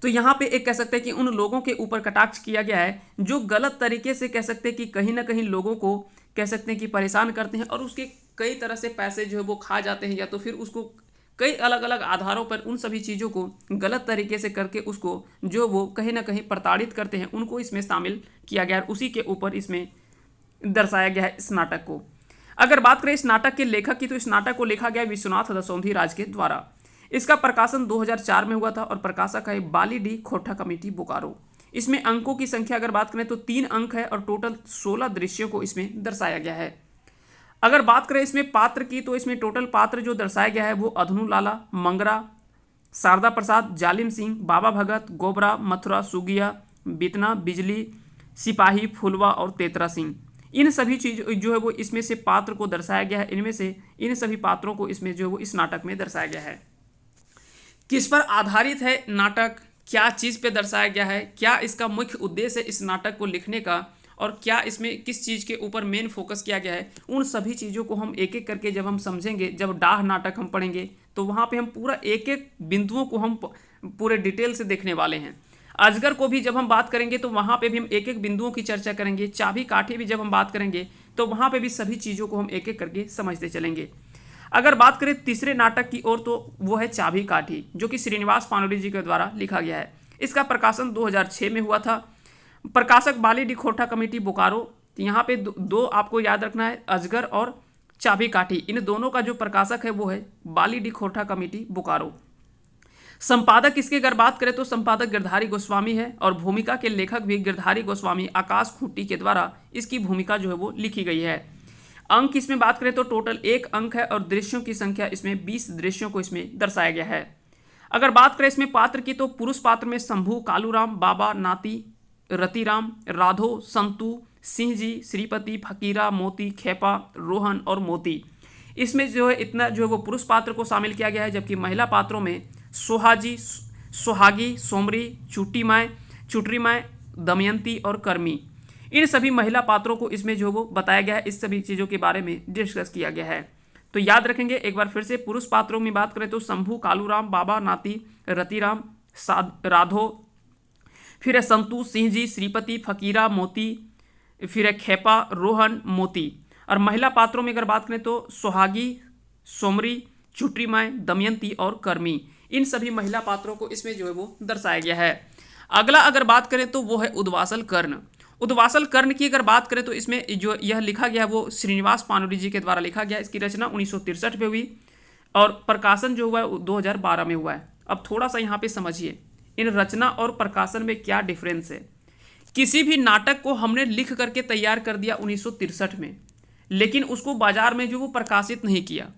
तो यहाँ पे एक कह सकते हैं कि उन लोगों के ऊपर कटाक्ष किया गया है जो गलत तरीके से कह सकते हैं कि कहीं ना कहीं लोगों को कह सकते हैं कि परेशान करते हैं और उसके कई तरह से पैसे जो है वो खा जाते हैं, या तो फिर उसको कई अलग अलग आधारों पर उन सभी चीज़ों को गलत तरीके से करके उसको जो वो कहीं ना कहीं प्रताड़ित करते हैं, उनको इसमें शामिल किया गया है। उसी के ऊपर इसमें दर्शाया गया है इस नाटक को। अगर बात करें इस नाटक के लेखक की तो इस नाटक को लिखा गया विश्वनाथ दशोंधीराज के द्वारा। इसका प्रकाशन 2004 में हुआ था और प्रकाशक है बाली डी खोटा कमेटी बोकारो। इसमें अंकों की संख्या अगर बात करें तो 3 अंक है और टोटल 16 दृश्यों को इसमें दर्शाया गया है। अगर बात करें इसमें पात्र की तो इसमें टोटल पात्र जो दर्शाया गया है वो अधनु लाला, मंगरा, शारदा प्रसाद, जालिम सिंह, बाबा भगत, गोबरा, मथुरा, सुगिया, बितना, बिजली, सिपाही, फुलवा और तेतरा सिंह, इन सभी चीज जो है वो इसमें से पात्र को दर्शाया गया है। इनमें से इन सभी पात्रों को इसमें जो है वो इस नाटक में दर्शाया गया है। किस पर आधारित है नाटक, क्या चीज़ पे दर्शाया गया है, क्या इसका मुख्य उद्देश्य है इस नाटक को लिखने का, और क्या इसमें किस चीज़ के ऊपर मेन फोकस किया गया है, उन सभी चीज़ों को हम एक एक करके जब हम समझेंगे, जब डाह नाटक हम पढ़ेंगे तो वहाँ पे हम पूरा एक एक बिंदुओं को हम पूरे डिटेल से देखने वाले हैं। अजगर को भी जब हम बात करेंगे तो वहाँ पे भी हम एक एक बिंदुओं की चर्चा करेंगे। चाबी काठी भी जब हम बात करेंगे तो वहाँ पे भी सभी चीज़ों को हम एक एक करके समझते चलेंगे। अगर बात करें तीसरे नाटक की ओर तो वो है चाबी काठी, जो कि श्रीनिवास पानोली जी के द्वारा लिखा गया है। इसका प्रकाशन 2006 में हुआ था। प्रकाशक बाली डी खोटा कमेटी बोकारो। यहाँ पे दो आपको याद रखना है, अजगर और चाबी काठी, इन दोनों का जो प्रकाशक है वो है बाली डी खोटा कमेटी बोकारो। संपादक इसके अगर बात करें तो संपादक गिरधारी गोस्वामी है, और भूमिका के लेखक भी गिरधारी गोस्वामी आकाश खूंटी के द्वारा इसकी भूमिका जो है वो लिखी गई है। अंक इसमें बात करें तो टोटल 1 अंक है, और दृश्यों की संख्या इसमें 20 दृश्यों को इसमें दर्शाया गया है। अगर बात करें इसमें पात्र की तो पुरुष पात्र में शंभू, कालूराम, बाबा, नाती, रतिराम, राधो, संतू, सिंह जी, श्रीपति, फकीरा, मोती, खेपा, रोहन और मोती। इसमें जो है इतना जो है वो पुरुष पात्र को शामिल किया गया है, जबकि महिला पात्रों में सोहाजी, सोहागी, सोमरी, चुटरी माए, दमयंती और कर्मी, इन सभी महिला पात्रों को इसमें जो वो बताया गया है। इस सभी चीज़ों के बारे में डिस्कस किया गया है। तो याद रखेंगे एक बार फिर से, पुरुष पात्रों में बात करें तो शंभू, कालूराम, बाबा, नाती, रतिराम, राधो, फिर है संतू, सिंह जी, श्रीपति, फकीरा, मोती, फिर है खेपा, रोहन, मोती। और महिला पात्रों में अगर बात करें तो सोहागी, सोमरी, चुटरी माए, दमयंती और कर्मी, इन सभी महिला पात्रों को इसमें जो है वो दर्शाया गया है। अगला अगर बात करें तो वो है उद्वासल कर्ण। उद्वासल कर्ण की अगर बात करें तो इसमें जो यह लिखा गया वो श्रीनिवास पानोली जी के द्वारा लिखा गया। इसकी रचना 1963 में हुई और प्रकाशन जो हुआ है 2012 में हुआ है। अब थोड़ा सा यहाँ पे समझिए इन रचना और प्रकाशन में क्या डिफरेंस है। किसी भी नाटक को हमने लिख करके तैयार कर दिया 1963 में, लेकिन उसको बाजार में जो वो प्रकाशित नहीं किया,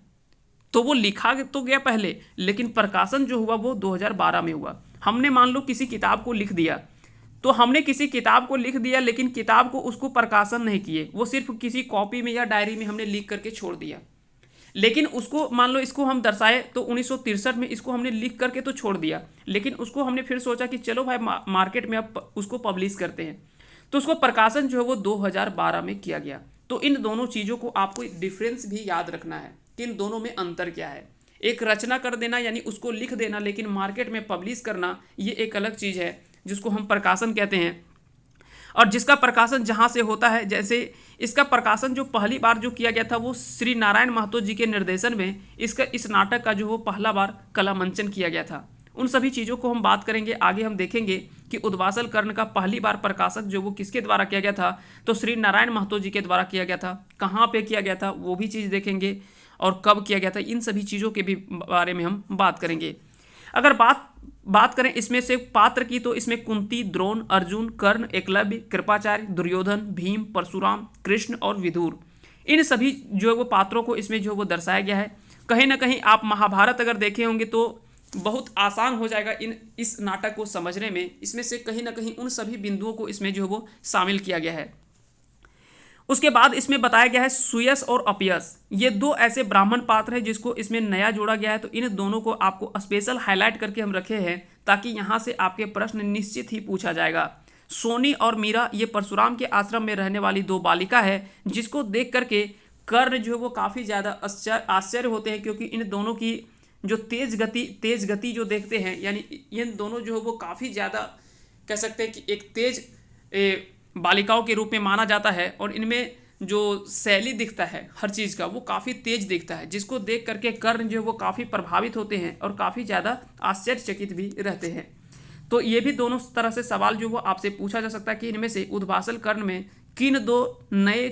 तो वो लिखा तो गया पहले, लेकिन प्रकाशन जो हुआ वो 2012 में हुआ। हमने मान लो किसी किताब को लिख दिया, तो हमने किसी किताब को लिख दिया, लेकिन किताब को उसको प्रकाशन नहीं किए, वो सिर्फ किसी कॉपी में या डायरी में हमने लिख करके छोड़ दिया। लेकिन उसको मान लो इसको हम दर्शाए तो 1963 में इसको हमने लिख करके तो छोड़ दिया, लेकिन उसको हमने फिर सोचा कि चलो भाई मार्केट में अब उसको पब्लिश करते हैं, तो उसको प्रकाशन जो है वो 2012 में किया गया। तो इन दोनों चीज़ों को आपको डिफरेंस भी याद रखना है कि इन दोनों में अंतर क्या है। एक रचना कर देना यानी उसको लिख देना, लेकिन मार्केट में पब्लिश करना ये एक अलग चीज़ है जिसको हम प्रकाशन कहते हैं। और जिसका प्रकाशन जहाँ से होता है, जैसे इसका प्रकाशन जो पहली बार जो किया गया था वो श्री नारायण महतो जी के निर्देशन में इस नाटक का जो वो पहला बार कला मंचन किया गया था। उन सभी चीज़ों को हम बात करेंगे आगे। हम देखेंगे कि उद्वासल कर्ण का पहली बार प्रकाशक जो वो किसके द्वारा किया गया था, तो श्री नारायण महतो जी के द्वारा किया गया था। कहाँ पे किया गया था वो भी चीज़ देखेंगे, और कब किया गया था, इन सभी चीज़ों के भी बारे में हम बात करेंगे। अगर बात करें इसमें से पात्र की तो इसमें कुंती, द्रोण, अर्जुन, कर्ण, एकलव्य, कृपाचार्य, दुर्योधन, भीम, परशुराम, कृष्ण और विदुर, इन सभी जो है वो पात्रों को इसमें जो वो दर्शाया गया है। कहीं ना कहीं आप महाभारत अगर देखे होंगे तो बहुत आसान हो जाएगा इस नाटक को समझने में। इसमें से कहीं ना कहीं उन सभी बिंदुओं को इसमें जो है वो शामिल किया गया है। उसके बाद इसमें बताया गया है सुयस और अपयस, ये दो ऐसे ब्राह्मण पात्र हैं जिसको इसमें नया जोड़ा गया है। तो इन दोनों को आपको स्पेशल हाईलाइट करके हम रखे हैं ताकि यहाँ से आपके प्रश्न निश्चित ही पूछा जाएगा। सोनी और मीरा ये परशुराम के आश्रम में रहने वाली दो बालिका है, जिसको देख करके कर्ण जो है वो काफ़ी ज़्यादा आश्चर्य होते हैं, क्योंकि इन दोनों की जो तेज गति जो देखते हैं, यानी इन दोनों जो है वो काफ़ी ज़्यादा कह सकते हैं कि एक तेज बालिकाओं के रूप में माना जाता है, और इनमें जो शैली दिखता है हर चीज़ का वो काफ़ी तेज दिखता है, जिसको देख करके कर्ण जो है वो काफ़ी प्रभावित होते हैं और काफ़ी ज़्यादा आश्चर्यचकित भी रहते हैं। तो ये भी दोनों तरह से सवाल जो वो आपसे पूछा जा सकता है कि इनमें से उद्वासल कर्ण में किन दो नए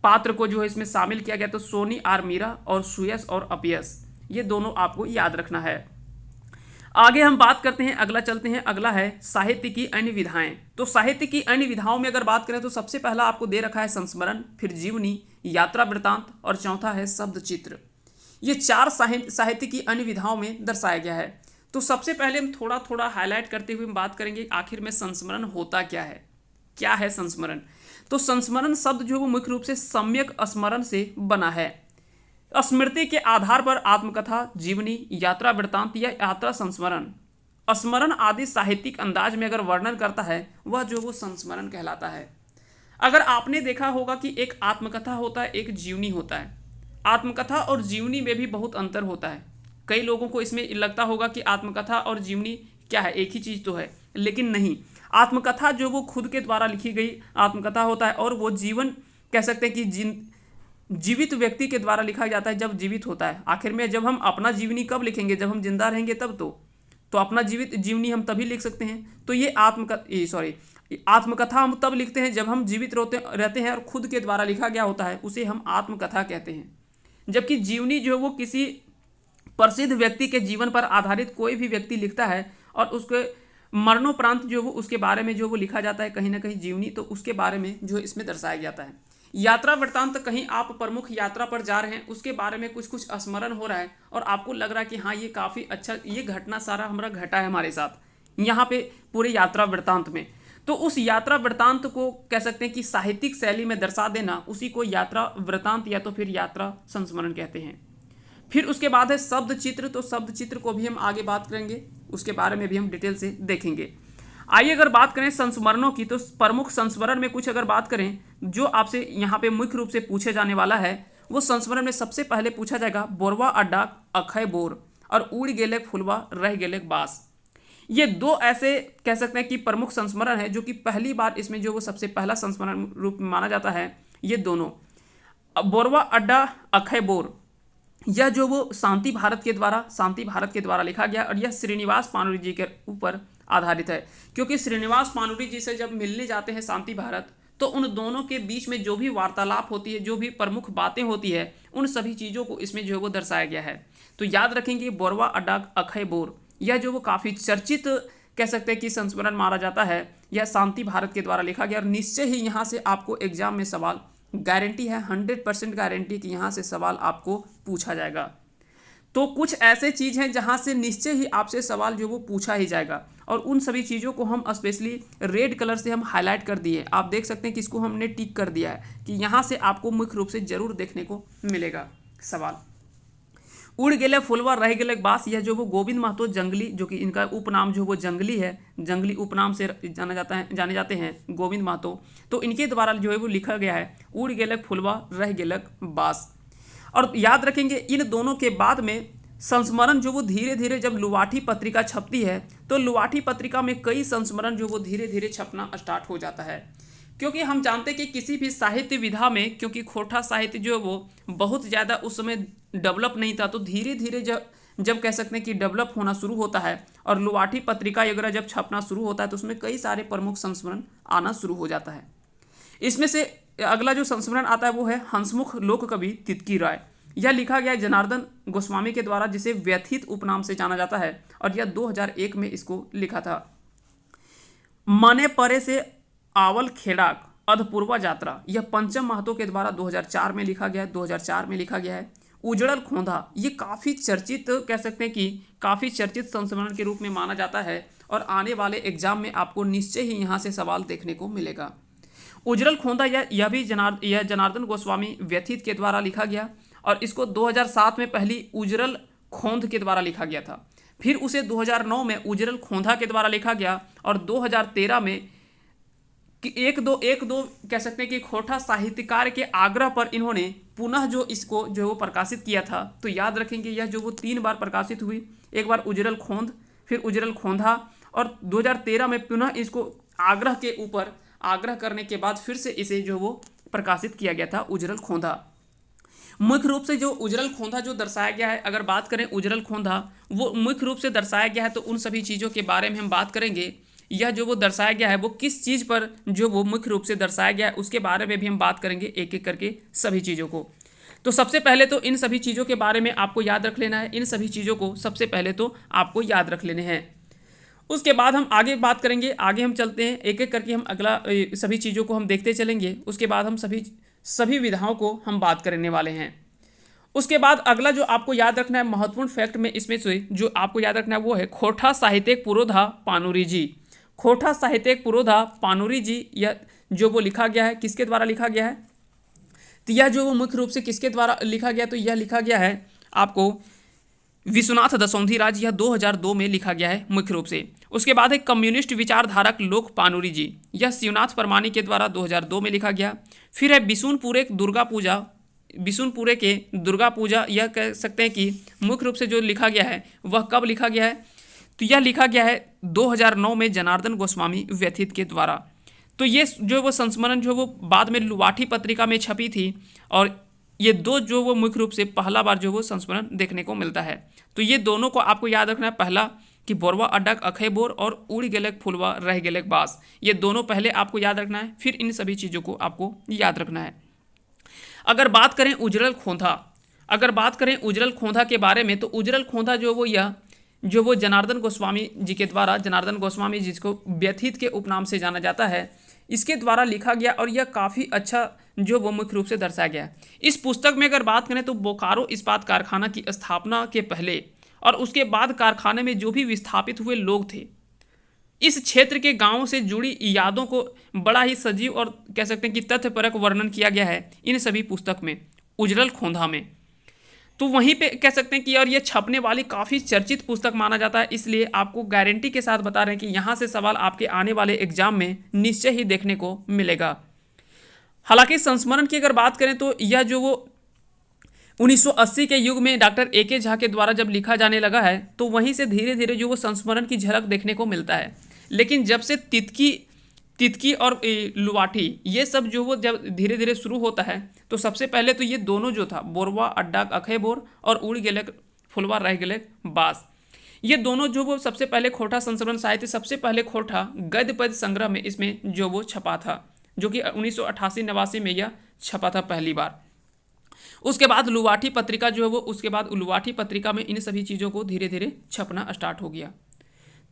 पात्र को जो है इसमें शामिल किया गया। तो सोनी आर मीरा और सुयस और अपयस, ये दोनों आपको याद रखना है। आगे हम बात करते हैं, अगला चलते हैं। अगला है साहित्य की अन्य विधाएं। तो साहित्य की अन्य विधाओं में अगर बात करें तो सबसे पहला आपको दे रखा है संस्मरण, फिर जीवनी, यात्रा वृत्तांत और चौथा है शब्द चित्र। ये चार साहित्य की अन्य विधाओं में दर्शाया गया है। तो सबसे पहले हम थोड़ा थोड़ा हाईलाइट करते हुए हम बात करेंगे आखिर में संस्मरण होता क्या है संस्मरण। तो संस्मरण शब्द जो वो मुख्य रूप से सम्यक स्मरण से बना है। स्मृति के आधार पर आत्मकथा, जीवनी, यात्रा वृत्तांत या यात्रा संस्मरण, स्मरण आदि साहित्यिक अंदाज में अगर वर्णन करता है वह जो वो संस्मरण कहलाता है। अगर आपने देखा होगा कि एक आत्मकथा होता है, एक जीवनी होता है। आत्मकथा और जीवनी में भी बहुत अंतर होता है। कई लोगों को इसमें लगता होगा कि आत्मकथा और जीवनी क्या है, एक ही चीज़ तो है, लेकिन नहीं। आत्मकथा जो वो खुद के द्वारा लिखी गई आत्मकथा होता है और वो जीवन कह सकते हैं कि जीवित व्यक्ति के द्वारा लिखा जाता है जब जीवित होता है। आखिर में जब हम अपना जीवनी कब लिखेंगे, जब हम जिंदा रहेंगे तब तो अपना जीवित जीवनी हम तभी लिख सकते हैं। तो ये आत्मकथा हम तब लिखते हैं जब हम जीवित रहते हैं और खुद के द्वारा लिखा गया होता है, उसे हम आत्मकथा कहते हैं। जबकि जीवनी जो वो किसी प्रसिद्ध व्यक्ति के जीवन पर आधारित कोई भी व्यक्ति लिखता है और उसके मरणोपरांत जो वो उसके बारे में जो वो लिखा जाता है कहीं ना कहीं जीवनी, तो उसके बारे में जो इसमें दर्शाया जाता है। यात्रा वृत्तांत, कहीं आप प्रमुख यात्रा पर जा रहे हैं, उसके बारे में कुछ कुछ स्मरण हो रहा है और आपको लग रहा है कि हाँ ये काफ़ी अच्छा, ये घटना सारा हमारा घटा है हमारे साथ यहाँ पे पूरे यात्रा वृत्तांत में। तो उस यात्रा वृत्तांत को कह सकते हैं कि साहित्यिक शैली में दर्शा देना, उसी को यात्रा वृत्तांत या तो फिर यात्रा संस्मरण कहते हैं। फिर उसके बाद है शब्द चित्र। तो शब्द चित्र को भी हम आगे बात करेंगे, उसके बारे में भी हम डिटेल से देखेंगे। आइए अगर बात करें संस्मरणों की, तो प्रमुख संस्मरण में कुछ अगर बात करें जो आपसे यहाँ पे मुख्य रूप से पूछे जाने वाला है, वो संस्मरण में सबसे पहले पूछा जाएगा बोरवा अड्डा अखय बोर और उड़ गेले फुलवा रह गेले बास। ये दो ऐसे कह सकते हैं कि प्रमुख संस्मरण है जो कि पहली बार इसमें जो वो सबसे पहला संस्मरण रूप में माना जाता है। ये दोनों बोरवा अड्डा अखय बोर, यह जो वो शांति भारत के द्वारा लिखा गया और यह श्रीनिवास पानुरी जी के ऊपर आधारित है। क्योंकि श्रीनिवास पानुरी जी से जब मिलने जाते हैं शांति भारत, तो उन दोनों के बीच में जो भी वार्तालाप होती है, जो भी प्रमुख बातें होती है, उन सभी चीज़ों को इसमें जो है वो दर्शाया गया है। तो याद रखेंगे बोरवा अड्डा अखय बोर, यह जो वो काफ़ी चर्चित कह सकते हैं कि संस्मरण माना जाता है। यह शांति भारत के द्वारा लिखा गया और निश्चय ही यहाँ से आपको एग्जाम में सवाल गारंटी है, 100% गारंटी कि यहाँ से सवाल आपको पूछा जाएगा। तो कुछ ऐसे चीज़ हैं जहाँ से निश्चय ही आपसे सवाल जो वो पूछा ही जाएगा और उन सभी चीज़ों को हम स्पेशली रेड कलर से हम हाईलाइट कर दिए। आप देख सकते हैं कि इसको हमने टिक कर दिया है कि यहाँ से आपको मुख्य रूप से जरूर देखने को मिलेगा सवाल। उड़ गेले फुलवा रह गेले बास, यह जो वो गोविंद महतो जंगली, जो कि इनका उपनाम जो वो जंगली है, जंगली उपनाम से जाने जाते हैं गोविंद महतो, तो इनके द्वारा जो है वो लिखा गया है उड़ गेले फुलवा रह गेले बास। और याद रखेंगे इन दोनों के बाद में संस्मरण जो वो धीरे धीरे जब लुवाठी पत्रिका छपती है, तो लुवाठी पत्रिका में कई संस्मरण जो वो धीरे धीरे छपना स्टार्ट हो जाता है। क्योंकि हम जानते हैं कि किसी भी साहित्य विधा में, क्योंकि खोटा साहित्य जो है वो बहुत ज़्यादा उस समय डेवलप नहीं था, तो धीरे धीरे जब कह सकते हैं कि डेवलप होना शुरू होता है और लुवाठी पत्रिका वगैरह जब छपना शुरू होता है, तो उसमें कई सारे प्रमुख संस्मरण आना शुरू हो जाता है। इसमें से अगला जो संस्मरण आता है वो है हंसमुख लोक कवि तितकी राय। यह लिखा गया जनार्दन गोस्वामी के द्वारा, जिसे व्यथित उपनाम से जाना जाता है, और यह 2001 में इसको लिखा था। मने परे से आवल खेड़ाक अधपूर्वा यात्रा, यह पंचम महतो के द्वारा 2004 में लिखा गया है। 2004 में लिखा गया है। उजड़ल खोंधा, ये काफ़ी चर्चित कह सकते हैं कि काफ़ी चर्चित संस्मरण के रूप में माना जाता है और आने वाले एग्जाम में आपको निश्चय ही यहाँ से सवाल देखने को मिलेगा। उजड़ल खोंधा यह भी जनार्दन गोस्वामी व्यथित के द्वारा लिखा गया और इसको 2007 में पहली उजड़ल खोंध के द्वारा लिखा गया था। फिर उसे 2009 में उजड़ल खोंधा के द्वारा लिखा गया और 2013 में एक दो कह सकते हैं कि खोटा साहित्यकार के आग्रह पर इन्होंने पुनः जो इसको जो वो प्रकाशित किया था। तो याद रखेंगे यह जो वो 3 बार प्रकाशित हुई, एक बार उजड़ल खोंध, फिर उजड़ल खोंधा और 2013 में पुनः इसको आग्रह के ऊपर आग्रह करने के बाद फिर से इसे जो वो प्रकाशित किया गया था उजड़ल खोंधा। मुख्य रूप से जो उजड़ल खोंधा जो दर्शाया गया है, अगर बात करें उजड़ल खोंधा, वो मुख्य रूप से दर्शाया गया है, तो उन सभी चीज़ों के बारे में हम बात करेंगे। यह जो वो दर्शाया गया है वो किस चीज़ पर जो वो मुख्य रूप से दर्शाया गया है उसके बारे में भी हम बात करेंगे एक एक करके सभी चीज़ों को। तो सबसे पहले तो इन सभी चीज़ों के बारे में आपको याद रख लेना है। इन सभी चीज़ों को सबसे पहले तो आपको याद रख लेने हैं। उसके बाद हम आगे बात करेंगे, आगे हम चलते हैं एक एक करके, हम अगला सभी चीज़ों को हम देखते चलेंगे। उसके बाद हम सभी विधाओं को हम बात करने वाले हैं। उसके बाद अगला जो आपको याद रखना है महत्वपूर्ण फैक्ट में इसमें से जो आपको याद रखना है वो है खोटा साहित्यिक पुरोधा पानुरी जी। खोटा साहित्यिक पुरोधा पानुरी जी, यह जो वो लिखा गया है किसके द्वारा लिखा गया है? तो यह जो वो मुख्य रूप से किसके द्वारा लिखा गया, तो यह लिखा गया है आपको विश्वनाथ दसौंधी राज, यह 2002 में लिखा गया है मुख्य रूप से। उसके बाद है कम्युनिस्ट विचारधारक लोक पानुरी जी, यह शिवनाथ परमानी के द्वारा 2002 में लिखा गया। फिर है बिशुनपुरे दुर्गा पूजा, बिशुनपुरे के दुर्गा पूजा, यह कह सकते हैं कि मुख्य रूप से जो लिखा गया है वह कब लिखा गया है, तो यह लिखा गया है 2009 में जनार्दन गोस्वामी व्यथित के द्वारा। तो ये जो वो संस्मरण जो वो बाद में लुवाठी पत्रिका में छपी थी, और ये दो जो वो मुख्य रूप से पहला बार जो वो संस्मरण देखने को मिलता है। तो ये दोनों को आपको याद रखना है, पहला कि बोरवा अड्डक अखय बोर और उड़ गेलक फुलवा रह गेलक बास, ये दोनों पहले आपको याद रखना है, फिर इन सभी चीज़ों को आपको याद रखना है। अगर बात करें उजरल खोंधा, अगर बात करें उजरल खोंधा के बारे में, तो उजरल खोंधा जो वो यह जो वो जनार्दन गोस्वामी जी के द्वारा, जनार्दन गोस्वामी जिसको व्यथित के उपनाम से जाना जाता है, इसके द्वारा लिखा गया, और यह काफ़ी अच्छा जो वो मुख्य रूप से दर्शाया गया। इस पुस्तक में अगर बात करें तो बोकारो इस्पात कारखाना की स्थापना के पहले और उसके बाद कारखाने में जो भी विस्थापित हुए लोग थे, इस क्षेत्र के गांवों से जुड़ी यादों को बड़ा ही सजीव और कह सकते हैं कि तथ्यपरक वर्णन किया गया है इन सभी पुस्तक में, उजरल खोंधा में। तो वहीं पे कह सकते हैं कि और ये छपने वाली काफ़ी चर्चित पुस्तक माना जाता है, इसलिए आपको गारंटी के साथ बता रहे हैं कि यहाँ से सवाल आपके आने वाले एग्जाम में निश्चय ही देखने को मिलेगा। हालांकि संस्मरण की अगर बात करें तो यह जो वो 1980 के युग में डॉक्टर ए.के. झा के द्वारा जब लिखा जाने लगा है, तो वहीं से धीरे धीरे जो वो संस्मरण की झलक देखने को मिलता है। लेकिन जब से तितकी और लुवाठी ये सब जो वो जब धीरे धीरे शुरू होता है, तो सबसे पहले तो ये दोनों जो था बोरवा अड्डा अखय बोर और उड़ गेलक फुलवा रह गेलक बास, ये दोनों जो वो सबसे पहले खोटा संस्मरण साहित्य, सबसे पहले खोटा गद्य पद संग्रह में इसमें जो वो छपा था, जो कि 1988-89 में यह छपा था पहली बार। उसके बाद लुवाठी पत्रिका जो है वो, उसके बाद लुवाठी पत्रिका में इन सभी चीज़ों को धीरे धीरे छपना स्टार्ट हो गया।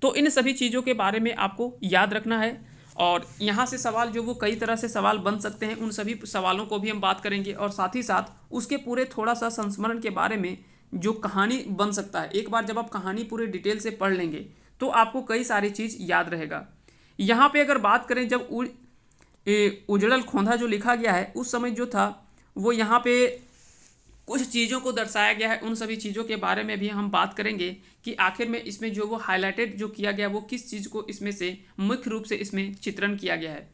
तो इन सभी चीज़ों के बारे में आपको याद रखना है, और यहाँ से सवाल जो वो कई तरह से सवाल बन सकते हैं, उन सभी सवालों को भी हम बात करेंगे, और साथ ही साथ उसके पूरे थोड़ा सा संस्मरण के बारे में जो कहानी बन सकता है, एक बार जब आप कहानी पूरे डिटेल से पढ़ लेंगे तो आपको कई सारी चीज़ याद रहेगा। यहाँ पे अगर बात करें जब उजड़ल खोंधा जो लिखा गया है उस समय जो था वो यहाँ पे कुछ चीज़ों को दर्शाया गया है, उन सभी चीज़ों के बारे में भी हम बात करेंगे कि आखिर में इसमें जो वो हाईलाइटेड जो किया गया वो किस चीज़ को इसमें से मुख्य रूप से इसमें चित्रण किया गया है,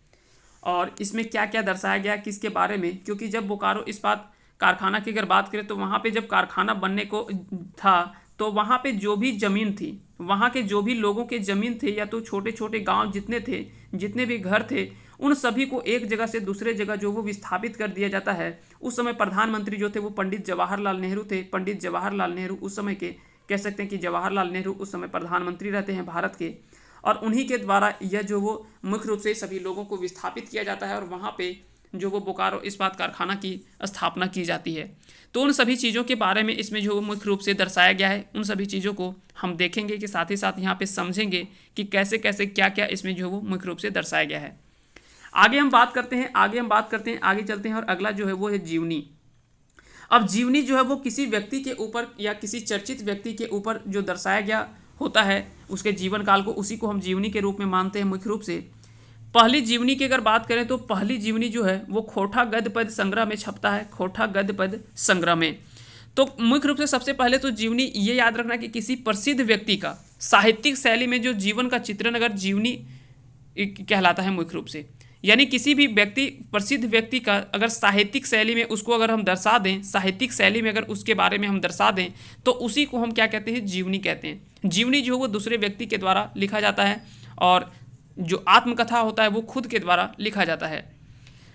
और इसमें क्या क्या दर्शाया गया किसके बारे में। क्योंकि जब बोकारो इस्पात कारखाना की अगर बात करें तो वहाँ पे जब कारखाना बनने को था, तो वहाँ पे जो भी ज़मीन थी, वहाँ के जो भी लोगों के ज़मीन थे, या तो छोटे छोटे गांव जितने थे, जितने भी घर थे, उन सभी को एक जगह से दूसरे जगह जो वो विस्थापित कर दिया जाता है। उस समय प्रधानमंत्री जो थे वो पंडित जवाहरलाल नेहरू थे। पंडित जवाहरलाल नेहरू उस समय के कह सकते हैं कि जवाहरलाल नेहरू उस समय प्रधानमंत्री रहते हैं भारत के, और उन्हीं के द्वारा यह जो वो मुख्य रूप से सभी लोगों को विस्थापित किया जाता है, और वहाँ पे जो वो बोकारो इस्पात कारखाना की स्थापना की जाती है। तो उन सभी चीज़ों के बारे में इसमें जो मुख्य रूप से दर्शाया गया है, उन सभी चीज़ों को हम देखेंगे कि साथ ही साथ यहाँ पे समझेंगे कि कैसे कैसे क्या क्या इसमें जो वो मुख्य रूप से दर्शाया गया है। आगे हम बात करते हैं, आगे चलते हैं, और अगला जो है वो है जीवनी। अब जीवनी जो है वो किसी व्यक्ति के ऊपर या किसी चर्चित व्यक्ति के ऊपर जो दर्शाया गया होता है, उसके जीवन काल को, उसी को हम जीवनी के रूप में मानते हैं मुख्य रूप से। पहली जीवनी की अगर बात करें तो पहली जीवनी जो है वो खोटा गद्य पद संग्रह में छपता है, खोटा गद्य पद संग्रह में। तो मुख्य रूप से सबसे पहले तो जीवनी ये याद रखना कि किसी प्रसिद्ध व्यक्ति का साहित्यिक शैली में जो जीवन का चित्रण अगर जीवनी कहलाता है मुख्य रूप से, यानी किसी भी व्यक्ति, प्रसिद्ध व्यक्ति का अगर साहित्यिक शैली में उसको अगर हम दर्शा दें, साहित्यिक शैली में अगर उसके बारे में हम दर्शा दें, तो उसी को हम क्या कहते हैं, जीवनी कहते हैं। जीवनी जो है वो दूसरे व्यक्ति के द्वारा लिखा जाता है, और जो आत्मकथा होता है वो खुद के द्वारा लिखा जाता है।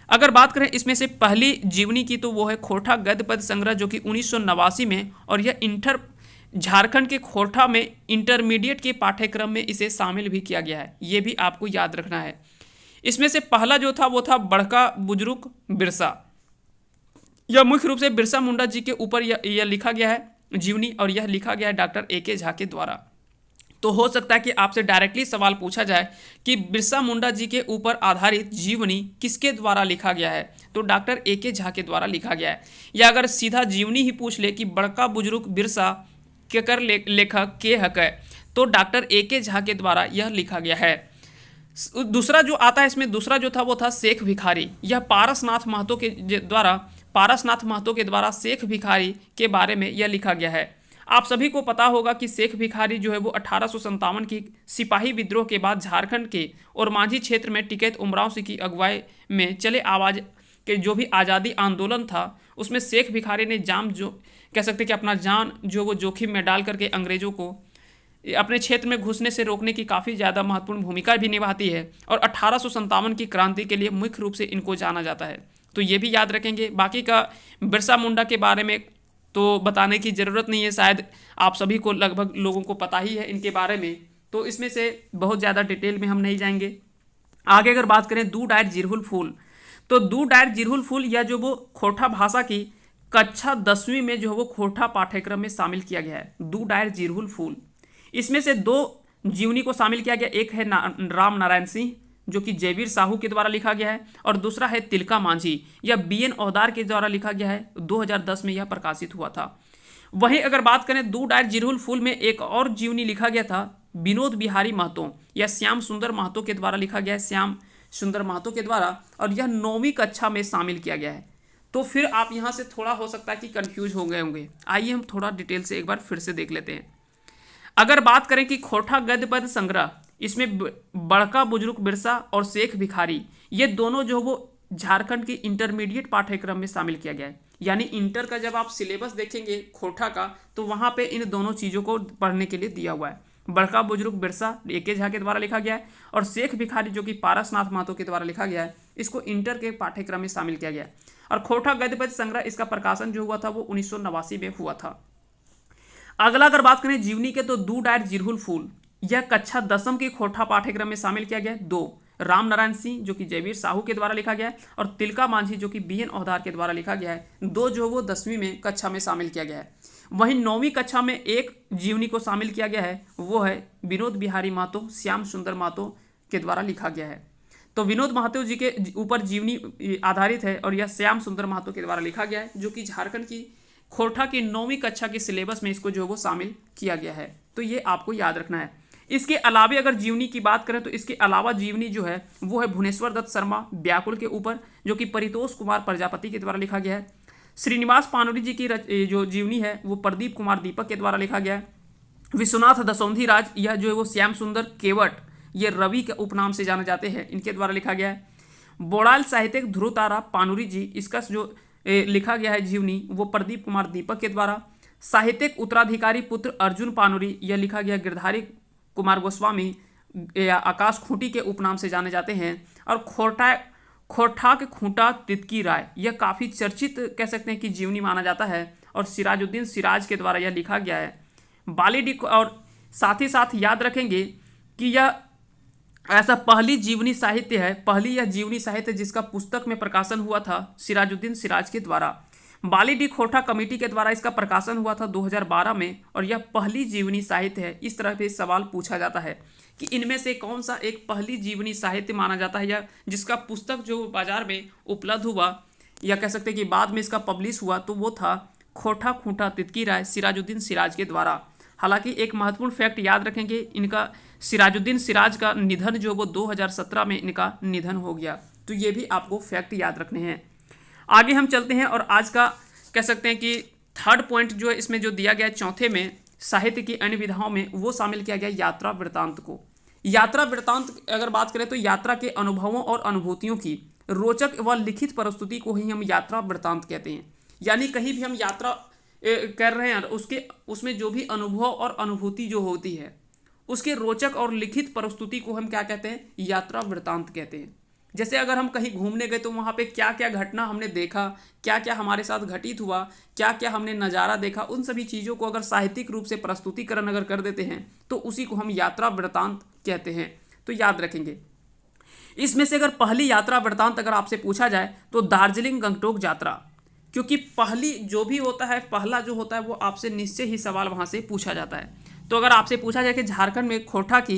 अगर बात करें इसमें से पहली जीवनी की, तो वो है खोटा गद्य पद संग्रह, जो कि 1989 में, और यह झारखंड के खोटा में इंटरमीडिएट के पाठ्यक्रम में इसे शामिल भी किया गया है। ये भी आपको याद रखना है। इसमें से पहला जो था वो था बड़का बुजुर्ग बिरसा। यह मुख्य रूप से बिरसा मुंडा जी के ऊपर यह लिखा गया है जीवनी, और यह लिखा गया है डॉक्टर ए.के. झा के द्वारा। तो हो सकता है कि आपसे डायरेक्टली सवाल पूछा जाए कि बिरसा मुंडा जी के ऊपर आधारित जीवनी किसके द्वारा लिखा गया है, तो डॉक्टर ए.के. झा के द्वारा लिखा गया है। या अगर सीधा जीवनी ही पूछ ले कि बड़का बुजुर्ग बिरसा केकर लेखक के हक है, तो डॉक्टर ए.के. झा के द्वारा यह लिखा गया है। दूसरा जो आता है इसमें, दूसरा जो था वो था शेख भिखारी। यह पारसनाथ महतो के द्वारा पारसनाथ महतो के द्वारा शेख भिखारी के बारे में यह लिखा गया है। आप सभी को पता होगा कि शेख भिखारी जो है वो 1857 की सिपाही विद्रोह के बाद झारखंड के और मांझी क्षेत्र में टिकैत उमराव सिंह की अगुवाई में चले आवाज के जो भी आज़ादी आंदोलन था उसमें शेख भिखारी ने जाम जो कह सकते कि अपना जान जो वो जोखिम में डाल करके अंग्रेजों को अपने क्षेत्र में घुसने से रोकने की काफ़ी ज़्यादा महत्वपूर्ण भूमिका भी निभाती है और 1857 की क्रांति के लिए मुख्य रूप से इनको जाना जाता है। तो ये भी याद रखेंगे। बाकी का बिरसा मुंडा के बारे में तो बताने की ज़रूरत नहीं है, शायद आप सभी को लगभग लोगों को पता ही है इनके बारे में, तो इसमें से बहुत ज़्यादा डिटेल में हम नहीं जाएंगे। आगे अगर बात करें दू डायर जिरहुल फूल, तो दू डायर जिरहुल फूल या जो वो खोरठा भाषा की कक्षा 10वीं में जो है वो खोरठा पाठ्यक्रम में शामिल किया गया है। दू डायर जिरहुल फूल, इसमें से 2 जीवनी को शामिल किया गया। एक है राम नारायण सिंह जो कि जयवीर साहू के द्वारा लिखा गया है और दूसरा है तिलका मांझी या बीएन औदार के द्वारा लिखा गया है। 2010 में यह प्रकाशित हुआ था। वहीं अगर बात करें दू डायर जिरहुल फूल में एक और जीवनी लिखा गया था विनोद बिहारी महतो या श्याम सुंदर महतो के द्वारा लिखा गया है, श्याम सुंदर महतो के द्वारा, और यह 9वीं कक्षा में शामिल किया गया है। तो फिर आप यहाँ से थोड़ा हो सकता है कि कंफ्यूज हो गए होंगे। आइए हम थोड़ा डिटेल से एक बार फिर से देख लेते हैं। अगर बात करें कि खोरठा गद्य पद्य संग्रह, इसमें बड़का बुजुर्ग बिरसा और शेख भिखारी ये दोनों जो वो झारखंड की इंटरमीडिएट पाठ्यक्रम में शामिल किया गया है। यानी इंटर का जब आप सिलेबस देखेंगे खोरठा का तो वहाँ पे इन दोनों चीज़ों को पढ़ने के लिए दिया हुआ है। बड़का बुजुर्ग बिरसा ए.के. झा के द्वारा लिखा गया है और शेख भिखारी जो कि पारसनाथ महतो के द्वारा लिखा गया है, इसको इंटर के पाठ्यक्रम में शामिल किया गया है। और खोरठा गद्य पद्य संग्रह इसका प्रकाशन जो हुआ था वो 1989 में हुआ था। अगला अगर बात करें जीवनी के तो दू डायर जिरहुल फूल यह कक्षा 10वीं के खोरठा पाठ्यक्रम में शामिल किया गया है। 2 राम नारायण सिंह जो कि जयवीर साहू के द्वारा लिखा गया है और तिलका मांझी जो कि बीएन औदार के द्वारा लिखा गया है। 2 जो वो 10वीं में कक्षा में शामिल किया गया है। वहीं 9वीं कक्षा में एक जीवनी को शामिल किया गया है, वो है विनोद बिहारी महतो श्याम सुंदर महतो के द्वारा लिखा गया है। तो विनोद महतो जी के ऊपर जीवनी आधारित है और यह श्याम सुंदर महतो के द्वारा लिखा गया है जो कि झारखंड की खोरठा की 9वीं कक्षा के सिलेबस में इसको जो वो शामिल किया गया है। तो ये आपको याद रखना है। इसके अलावा अगर जीवनी की बात करें तो इसके अलावा जीवनी जो है वो है भुवनेश्वर दत्त शर्मा व्याकुल के ऊपर जो कि परितोष कुमार प्रजापति के द्वारा लिखा गया है। श्रीनिवास पानुरी जी की जो जीवनी है वो प्रदीप कुमार दीपक के द्वारा लिखा गया है। विश्वनाथ दसौंधी राज यह जो है वो श्याम सुंदर केवट ये रवि के उपनाम से जाने जाते हैं, इनके द्वारा लिखा गया है। बोड़ाल साहित्यिक ध्रुव तारा पानुरी जी इसका जो लिखा गया है जीवनी वो प्रदीप कुमार दीपक के द्वारा। साहित्यिक उत्तराधिकारी पुत्र अर्जुन पानुरी यह लिखा गया गिरधारी कुमार गोस्वामी या आकाश खूंटी के उपनाम से जाने जाते हैं। और खोरठा के खूंटा तितकी राय यह काफ़ी चर्चित कह सकते हैं कि जीवनी माना जाता है और सिराजुद्दीन सिराज के द्वारा यह लिखा गया है। बालीडी और साथ ही साथ याद रखेंगे कि यह ऐसा पहली जीवनी साहित्य है, पहली यह जीवनी साहित्य जिसका पुस्तक में प्रकाशन हुआ था सिराजुद्दीन सिराज के द्वारा। बालीडी खोरठा कमेटी के द्वारा इसका प्रकाशन हुआ था 2012 में और यह पहली जीवनी साहित्य है। इस तरह पे सवाल पूछा जाता है कि इनमें से कौन सा एक पहली जीवनी साहित्य माना जाता है या जिसका पुस्तक जो बाजार में उपलब्ध हुआ या कह सकते हैं कि बाद में इसका पब्लिश हुआ, तो वो था खोरठा खूंटा तितकी राय सिराजुद्दीन सिराज के द्वारा। हालांकि एक महत्वपूर्ण फैक्ट याद रखेंगे, इनका सिराजुद्दीन सिराज का निधन जो वो 2017 में इनका निधन हो गया। तो ये भी आपको फैक्ट याद रखने हैं। आगे हम चलते हैं और आज का कह सकते हैं कि थर्ड पॉइंट जो है इसमें जो दिया गया है चौथे में साहित्य की अन्य विधाओं में वो शामिल किया गया यात्रा वृत्तांत को। यात्रा वृत्तांत अगर बात करें तो यात्रा के अनुभवों और अनुभूतियों की रोचक व लिखित प्रस्तुति को ही हम यात्रा वृत्तांत कहते हैं। यानी कहीं भी हम यात्रा कर रहे हैं उसमें जो भी अनुभव और अनुभूति जो होती है उसके रोचक और लिखित प्रस्तुति को हम क्या कहते हैं, यात्रा वृत्तांत कहते हैं। जैसे अगर हम कहीं घूमने गए तो वहाँ पे क्या क्या घटना हमने देखा, क्या क्या हमारे साथ घटित हुआ, क्या क्या हमने नज़ारा देखा, उन सभी चीज़ों को अगर साहित्यिक रूप से प्रस्तुतिकरण अगर कर देते हैं तो उसी को हम यात्रा वृत्तांत कहते हैं। तो याद रखेंगे। इसमें से अगर पहली यात्रा वृत्तांत अगर आपसे पूछा जाए तो दार्जिलिंग गंगटोक यात्रा, क्योंकि पहली जो भी होता है पहला जो होता है वो आपसे निश्चय ही सवाल वहाँ से पूछा जाता है। तो अगर आपसे पूछा जाए कि झारखंड में खोरठा की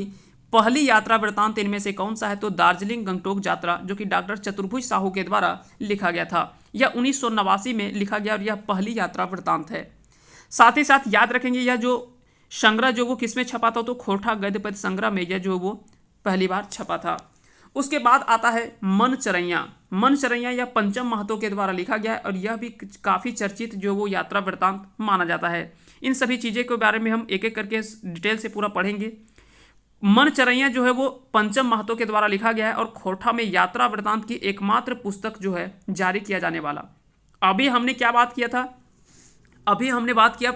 पहली यात्रा वृत्तांत इनमें से कौन सा है, तो दार्जिलिंग गंगटोक यात्रा जो कि डॉक्टर चतुर्भुज साहू के द्वारा लिखा गया था। यह 1989 में लिखा गया और यह पहली यात्रा वृत्तांत है। साथ ही साथ याद रखेंगे यह जो संग्रह जो वो किस में छपा था, तो खोरठा गद्य पद्य संग्रह में यह जो वो पहली बार छपा था। उसके बाद आता है मनचरैया। मनचरैया या पंचम महतो के द्वारा लिखा गया है और यह भी काफ़ी चर्चित जो वो यात्रा वृत्तांत माना जाता है। इन सभी चीज़ों के बारे में हम एक एक करके डिटेल से पूरा पढ़ेंगे। मनचरैया जो है वो पंचम महतो के द्वारा लिखा गया है और खोरठा में यात्रा वृत्तांत की एकमात्र पुस्तक जो है जारी किया जाने वाला। अभी हमने क्या बात किया था, अभी हमने बात किया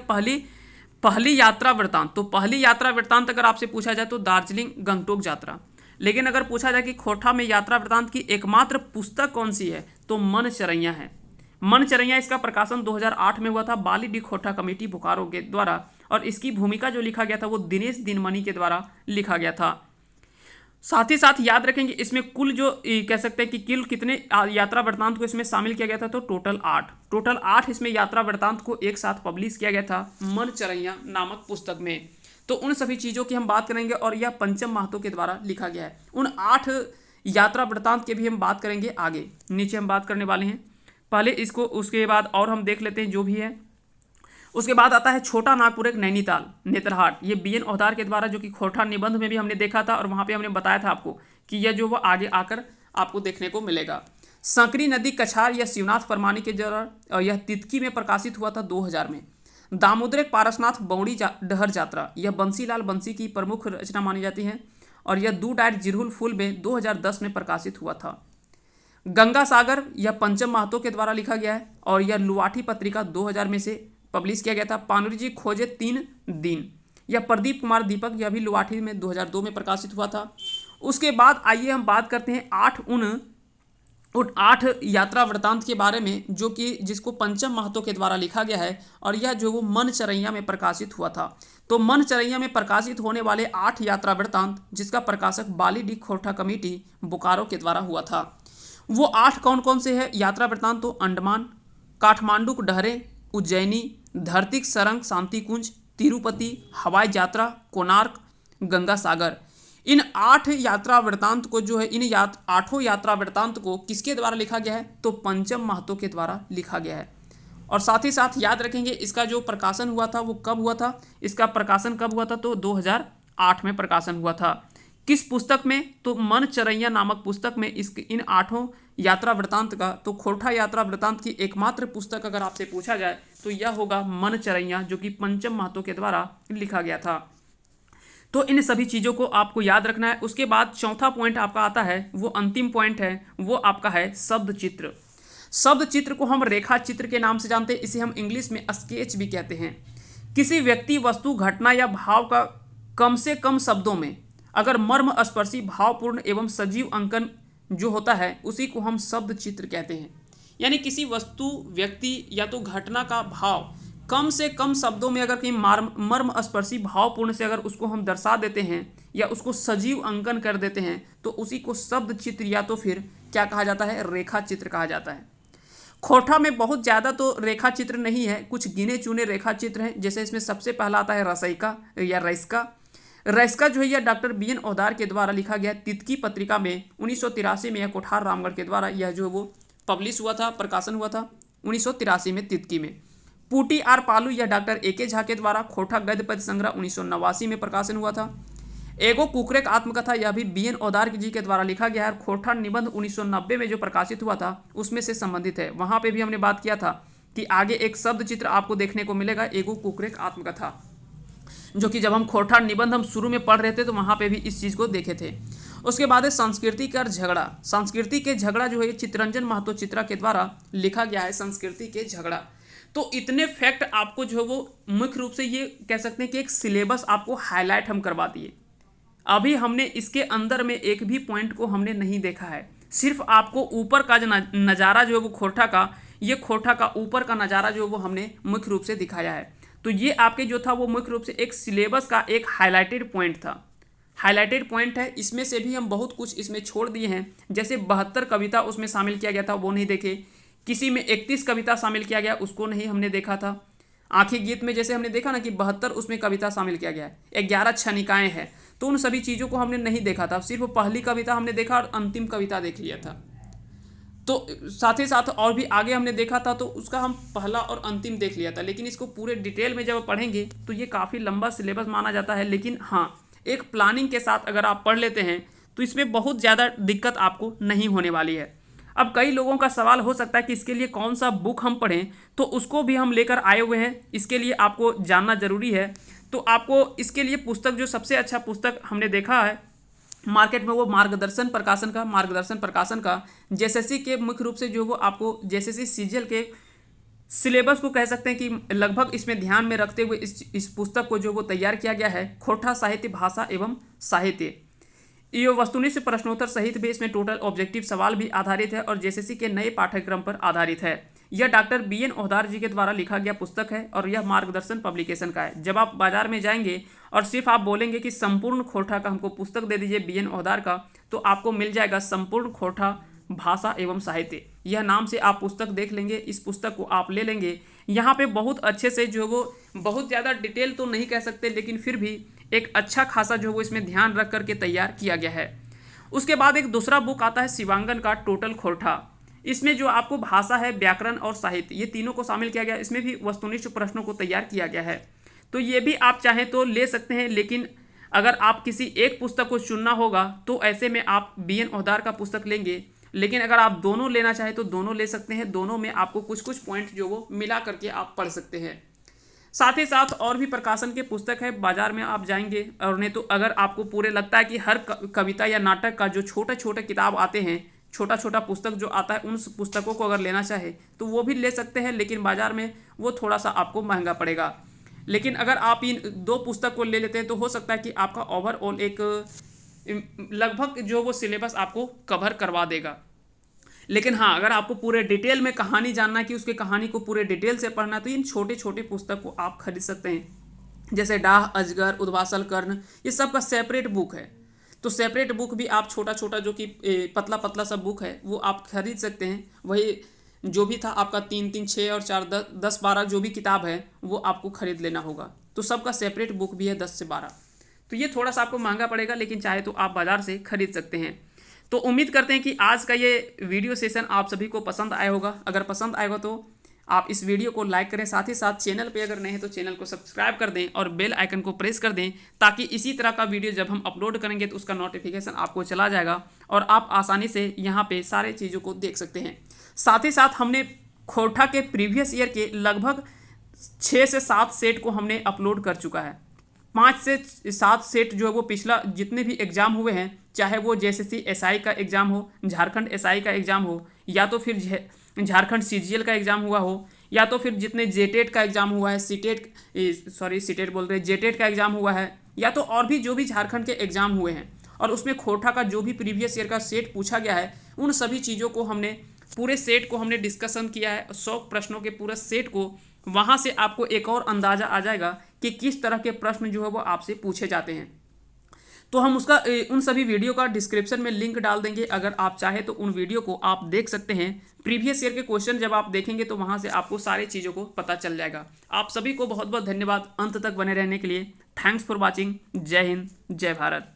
पहली यात्रा वृत्तांत। तो पहली यात्रा वृत्तांत अगर आपसे पूछा जाए तो दार्जिलिंग गंगटोक यात्रा। लेकिन अगर पूछा जाए कि खोरठा में यात्रा वृत्तांत की एकमात्र पुस्तक कौन सी है तो मनचरैया है। मनचरैया इसका प्रकाशन 2008 में हुआ था बाली डी खोरठा कमेटी बोकारो के द्वारा और इसकी भूमिका जो लिखा गया था वो दिनेश दिनमणि के द्वारा लिखा गया था। साथ ही साथ याद रखेंगे इसमें कुल जो कह सकते हैं कि कुल कितने यात्रा वृत्तांत को इसमें शामिल किया गया था तो टोटल 8 इसमें यात्रा वृत्तांत को एक साथ पब्लिश किया गया था मनचरैया नामक पुस्तक में। तो उन सभी चीज़ों की हम बात करेंगे और यह पंचम महतो के द्वारा लिखा गया है। उन 8 यात्रा वृत्तांत के भी हम बात करेंगे आगे, नीचे हम बात करने वाले हैं। पहले इसको उसके बाद और हम देख लेते हैं जो भी है। उसके बाद आता है छोटा नागपुर एक नैनीताल नेतरहाट, ये बीएन औधार के द्वारा जो कि खोरठा निबंध में भी हमने देखा था और वहाँ पे हमने बताया था आपको कि यह जो वो आगे आकर आपको देखने को मिलेगा। संकरी नदी कछार या शिवनाथ परमानी के द्वारा यह तितकी में प्रकाशित हुआ था 2000 में। दामोदर पारसनाथ बौड़ी डहर यात्रा, यह बंसीलाल बंसी की प्रमुख रचना मानी जाती है और यह दू डाइट जिरहुल फूल में 2010 में प्रकाशित हुआ था। गंगा सागर यह पंचम महतो के द्वारा लिखा गया है और यह लुवाठी पत्रिका 2000 में से पब्लिश किया गया था। पानुरी जी खोजे 3 दिन, यह प्रदीप कुमार दीपक, यह भी लुवाठी में 2002 में प्रकाशित हुआ था। उसके बाद आइए हम बात करते हैं उन 8 यात्रा वृत्तांत के बारे में जो कि जिसको पंचम महतो के द्वारा लिखा गया है और यह जो वो मनचरैया में प्रकाशित हुआ था। तो मनचरैया में प्रकाशित होने वाले 8 यात्रा वृत्तांत जिसका प्रकाशक बाली डी खोरठा कमेटी बोकारो के द्वारा हुआ था, वो 8 कौन कौन से है यात्रा वृत्तांत तो अंडमान, काठमांडू डहरे, उज्जैनी, धरती सरंग शांति कुंज, तिरुपति, हवाई यात्रा, कोणार्क, गंगा सागर। इन 8 यात्रा वृत्तांत को जो है आठों यात्रा वृत्तांत को किसके द्वारा लिखा गया है तो पंचम महतो के द्वारा लिखा गया है। और साथ ही साथ याद रखेंगे इसका जो प्रकाशन हुआ था वो कब हुआ था, इसका प्रकाशन कब हुआ था तो 2008 में प्रकाशन हुआ था। किस पुस्तक में तो मनचरैया नामक पुस्तक में इन 8 यात्रा वृत्तांत का तो खोरठा यात्रा वृत्तांत की एकमात्र पुस्तक अगर आपसे पूछा जाए तो यह होगा मनचरैया जो कि पंचम महतो के द्वारा लिखा गया था। तो इन सभी चीज़ों को आपको याद रखना है। उसके बाद चौथा पॉइंट आपका आता है, वो अंतिम पॉइंट है, वो आपका है शब्द चित्र। शब्द चित्र को हम रेखा चित्र के नाम से जानते हैं, इसे हम इंग्लिश में स्केच भी कहते हैं। किसी व्यक्ति, वस्तु, घटना या भाव का कम से कम शब्दों में अगर मर्म स्पर्शी भावपूर्ण एवं सजीव अंकन जो होता है उसी को हम शब्द चित्र कहते हैं। यानी किसी वस्तु, व्यक्ति या तो घटना का भाव कम से कम शब्दों में अगर कहीं मर्म स्पर्शी भावपूर्ण से अगर उसको हम दर्शा देते हैं या उसको सजीव अंकन कर देते हैं तो उसी को शब्द चित्र या तो फिर क्या कहा जाता है, रेखा चित्र कहा जाता है। खोरठा में बहुत ज़्यादा तो रेखा चित्र नहीं है, कुछ गिने चुने रेखा चित्र हैं। जैसे इसमें सबसे पहला आता है रसैका या रैस्का जो है यह डॉक्टर बीएन औधार के द्वारा लिखा गया तितकी पत्रिका में 1983 में, यह कोठार रामगढ़ के द्वारा यह जो वो पब्लिश हुआ था, प्रकाशन हुआ था 1983 में तितकी में। पुटी आर पालू यह डॉक्टर ए के झा के द्वारा खोरठा गद्य पद्य संग्रह 1989 में प्रकाशन हुआ था। एगो कुकरेक आत्मकथा यह भी बीएन औधार जी के द्वारा लिखा गया है। खोरठा निबंध 1990 में जो प्रकाशित हुआ था उसमें से संबंधित है। वहाँ पे भी हमने बात किया था कि आगे एक शब्द चित्र आपको देखने को मिलेगा, एगो कुकरेक आत्मकथा, जो कि जब हम खोरठा निबंध हम शुरू में पढ़ रहे थे तो वहाँ पे भी इस चीज़ को देखे थे। उसके बाद है संस्कृति का झगड़ा। संस्कृति के झगड़ा जो है चित्रंजन महतो चित्रा के द्वारा लिखा गया है, संस्कृति के झगड़ा। तो इतने फैक्ट आपको जो है वो मुख्य रूप से ये कह सकते हैं कि एक सिलेबस आपको हाईलाइट हम करवा दिए। अभी हमने इसके अंदर में एक भी पॉइंट को हमने नहीं देखा है, सिर्फ आपको ऊपर का जो नज़ारा जो है वो खोरठा का, ये खोरठा का ऊपर का नज़ारा जो है वो हमने मुख्य रूप से दिखाया है। तो ये आपके जो था वो मुख्य रूप से एक सिलेबस का एक हाईलाइटेड पॉइंट था, हाईलाइटेड पॉइंट है। इसमें से भी हम बहुत कुछ इसमें छोड़ दिए हैं, जैसे 72 कविता उसमें शामिल किया गया था वो नहीं देखे, किसी में 31 कविता शामिल किया गया उसको नहीं हमने देखा था। आँखी गीत में जैसे हमने देखा ना कि 72 उसमें कविता शामिल किया गया है, 11 क्षणिकाएँ हैं, तो उन सभी चीज़ों को हमने नहीं देखा था, सिर्फ पहली कविता हमने देखा और अंतिम कविता देख लिया था। तो साथ ही साथ और भी आगे हमने देखा था तो उसका हम पहला और अंतिम देख लिया था, लेकिन इसको पूरे डिटेल में जब पढ़ेंगे तो ये काफ़ी लंबा सिलेबस माना जाता है। लेकिन हाँ, एक प्लानिंग के साथ अगर आप पढ़ लेते हैं तो इसमें बहुत ज़्यादा दिक्कत आपको नहीं होने वाली है। अब कई लोगों का सवाल हो सकता है कि इसके लिए कौन सा बुक हम पढ़ें, तो उसको भी हम लेकर आए हुए हैं। इसके लिए आपको जानना जरूरी है। तो आपको इसके लिए पुस्तक, जो सबसे अच्छा पुस्तक हमने देखा है मार्केट में, वो मार्गदर्शन प्रकाशन का जेएसएससी के मुख्य रूप से जो वो आपको जेएसएससी सीजीएल के सिलेबस को कह सकते हैं कि लगभग इसमें ध्यान में रखते हुए इस पुस्तक को जो वो तैयार किया गया है, खोटा साहित्य, भाषा एवं साहित्य। ये वस्तुनिष्ठ प्रश्नोत्तर सहित भी इसमें टोटल ऑब्जेक्टिव सवाल भी आधारित है और जेएसएससी के नए पाठ्यक्रम पर आधारित है। यह डॉक्टर बीएन ओहदार जी के द्वारा लिखा गया पुस्तक है और यह मार्गदर्शन पब्लिकेशन का है। जब आप बाजार में जाएंगे और सिर्फ आप बोलेंगे कि संपूर्ण खोटा का हमको पुस्तक दे दीजिए बीएन ओहदार का, तो आपको मिल जाएगा संपूर्ण खोटा भाषा एवं साहित्य। यह नाम से आप पुस्तक देख लेंगे, इस पुस्तक को आप ले लेंगे। यहाँ पे बहुत अच्छे से जो वो, बहुत ज़्यादा डिटेल तो नहीं कह सकते, लेकिन फिर भी एक अच्छा खासा जो वो इसमें ध्यान रख करके तैयार किया गया है। उसके बाद एक दूसरा बुक आता है शिवांगन का टोटल खोटा। इसमें जो आपको भाषा है, व्याकरण और साहित्य, ये तीनों को शामिल किया गया। इसमें भी वस्तुनिष्ठ प्रश्नों को तैयार किया गया है। तो ये भी आप चाहें तो ले सकते हैं, लेकिन अगर आप किसी एक पुस्तक को चुनना होगा तो ऐसे में आप बीएन ओहदार का पुस्तक लेंगे। लेकिन अगर आप दोनों लेना चाहें तो दोनों ले सकते हैं। दोनों में आपको कुछ कुछ पॉइंट जो वो मिला करके आप पढ़ सकते हैं। साथ ही साथ और भी प्रकाशन के पुस्तक है, बाजार में आप जाएंगे। और नहीं तो अगर आपको पूरे लगता है कि हर कविता या नाटक का जो छोटे छोटे किताब आते हैं, छोटा छोटा पुस्तक जो आता है, उन पुस्तकों को अगर लेना चाहे तो वो भी ले सकते हैं, लेकिन बाजार में वो थोड़ा सा आपको महंगा पड़ेगा। लेकिन अगर आप इन दो पुस्तक को ले लेते हैं तो हो सकता है कि आपका ओवरऑल एक लगभग जो वो सिलेबस आपको कवर करवा देगा। लेकिन हाँ, अगर आपको पूरे डिटेल में कहानी जानना है कि उसके कहानी को पूरे डिटेल से पढ़ना है, तो इन छोटे छोटे पुस्तक को आप खरीद सकते हैं। जैसे डाह, अजगर, उद्वासल, कर्ण, ये सब का सेपरेट बुक है। तो सेपरेट बुक भी आप छोटा छोटा जो कि पतला पतला सा बुक है वो आप खरीद सकते हैं। वही जो भी था आपका 3 3 6 और 4 10 12 जो भी किताब है वो आपको खरीद लेना होगा। तो सबका सेपरेट बुक भी है 10 से 12। तो ये थोड़ा सा आपको महंगा पड़ेगा, लेकिन चाहे तो आप बाज़ार से खरीद सकते हैं। तो उम्मीद करते हैं कि आज का ये वीडियो सेशन आप सभी को पसंद आया होगा। अगर पसंद आएगा तो आप इस वीडियो को लाइक करें, साथ ही साथ चैनल पे अगर नए हैं तो चैनल को सब्सक्राइब कर दें और बेल आइकन को प्रेस कर दें, ताकि इसी तरह का वीडियो जब हम अपलोड करेंगे तो उसका नोटिफिकेशन आपको चला जाएगा और आप आसानी से यहाँ पे सारे चीज़ों को देख सकते हैं। साथ ही साथ हमने खोटा के प्रीवियस ईयर के लगभग 6 से 7 सेट को हमने अपलोड कर चुका है। 5 से 7 सेट जो है वो पिछला जितने भी एग्ज़ाम हुए हैं, चाहे वो जेएसएससी एसआई का एग्ज़ाम हो, झारखंड एसआई का एग्ज़ाम हो, या तो फिर झारखंड सीजीएल का एग्ज़ाम हुआ हो, या तो फिर जितने जेटेट का एग्ज़ाम हुआ है, सीटेट बोल रहे जेटेट का एग्ज़ाम हुआ है, या तो और भी जो भी झारखंड के एग्ज़ाम हुए हैं, और उसमें खोटा का जो भी प्रीवियस ईयर का सेट पूछा गया है, उन सभी चीज़ों को हमने, पूरे सेट को हमने डिस्कशन किया है। 100 प्रश्नों के पूरे सेट को, वहाँ से आपको एक और अंदाज़ा आ जाएगा कि किस तरह के प्रश्न जो है वो आपसे पूछे जाते हैं। तो हम उसका उन सभी वीडियो का डिस्क्रिप्शन में लिंक डाल देंगे। अगर आप चाहे तो उन वीडियो को आप देख सकते हैं। प्रीवियस ईयर के क्वेश्चन जब आप देखेंगे तो वहाँ से आपको सारी चीज़ों को पता चल जाएगा। आप सभी को बहुत बहुत धन्यवाद अंत तक बने रहने के लिए। Thanks for watching. जय हिंद, जय भारत।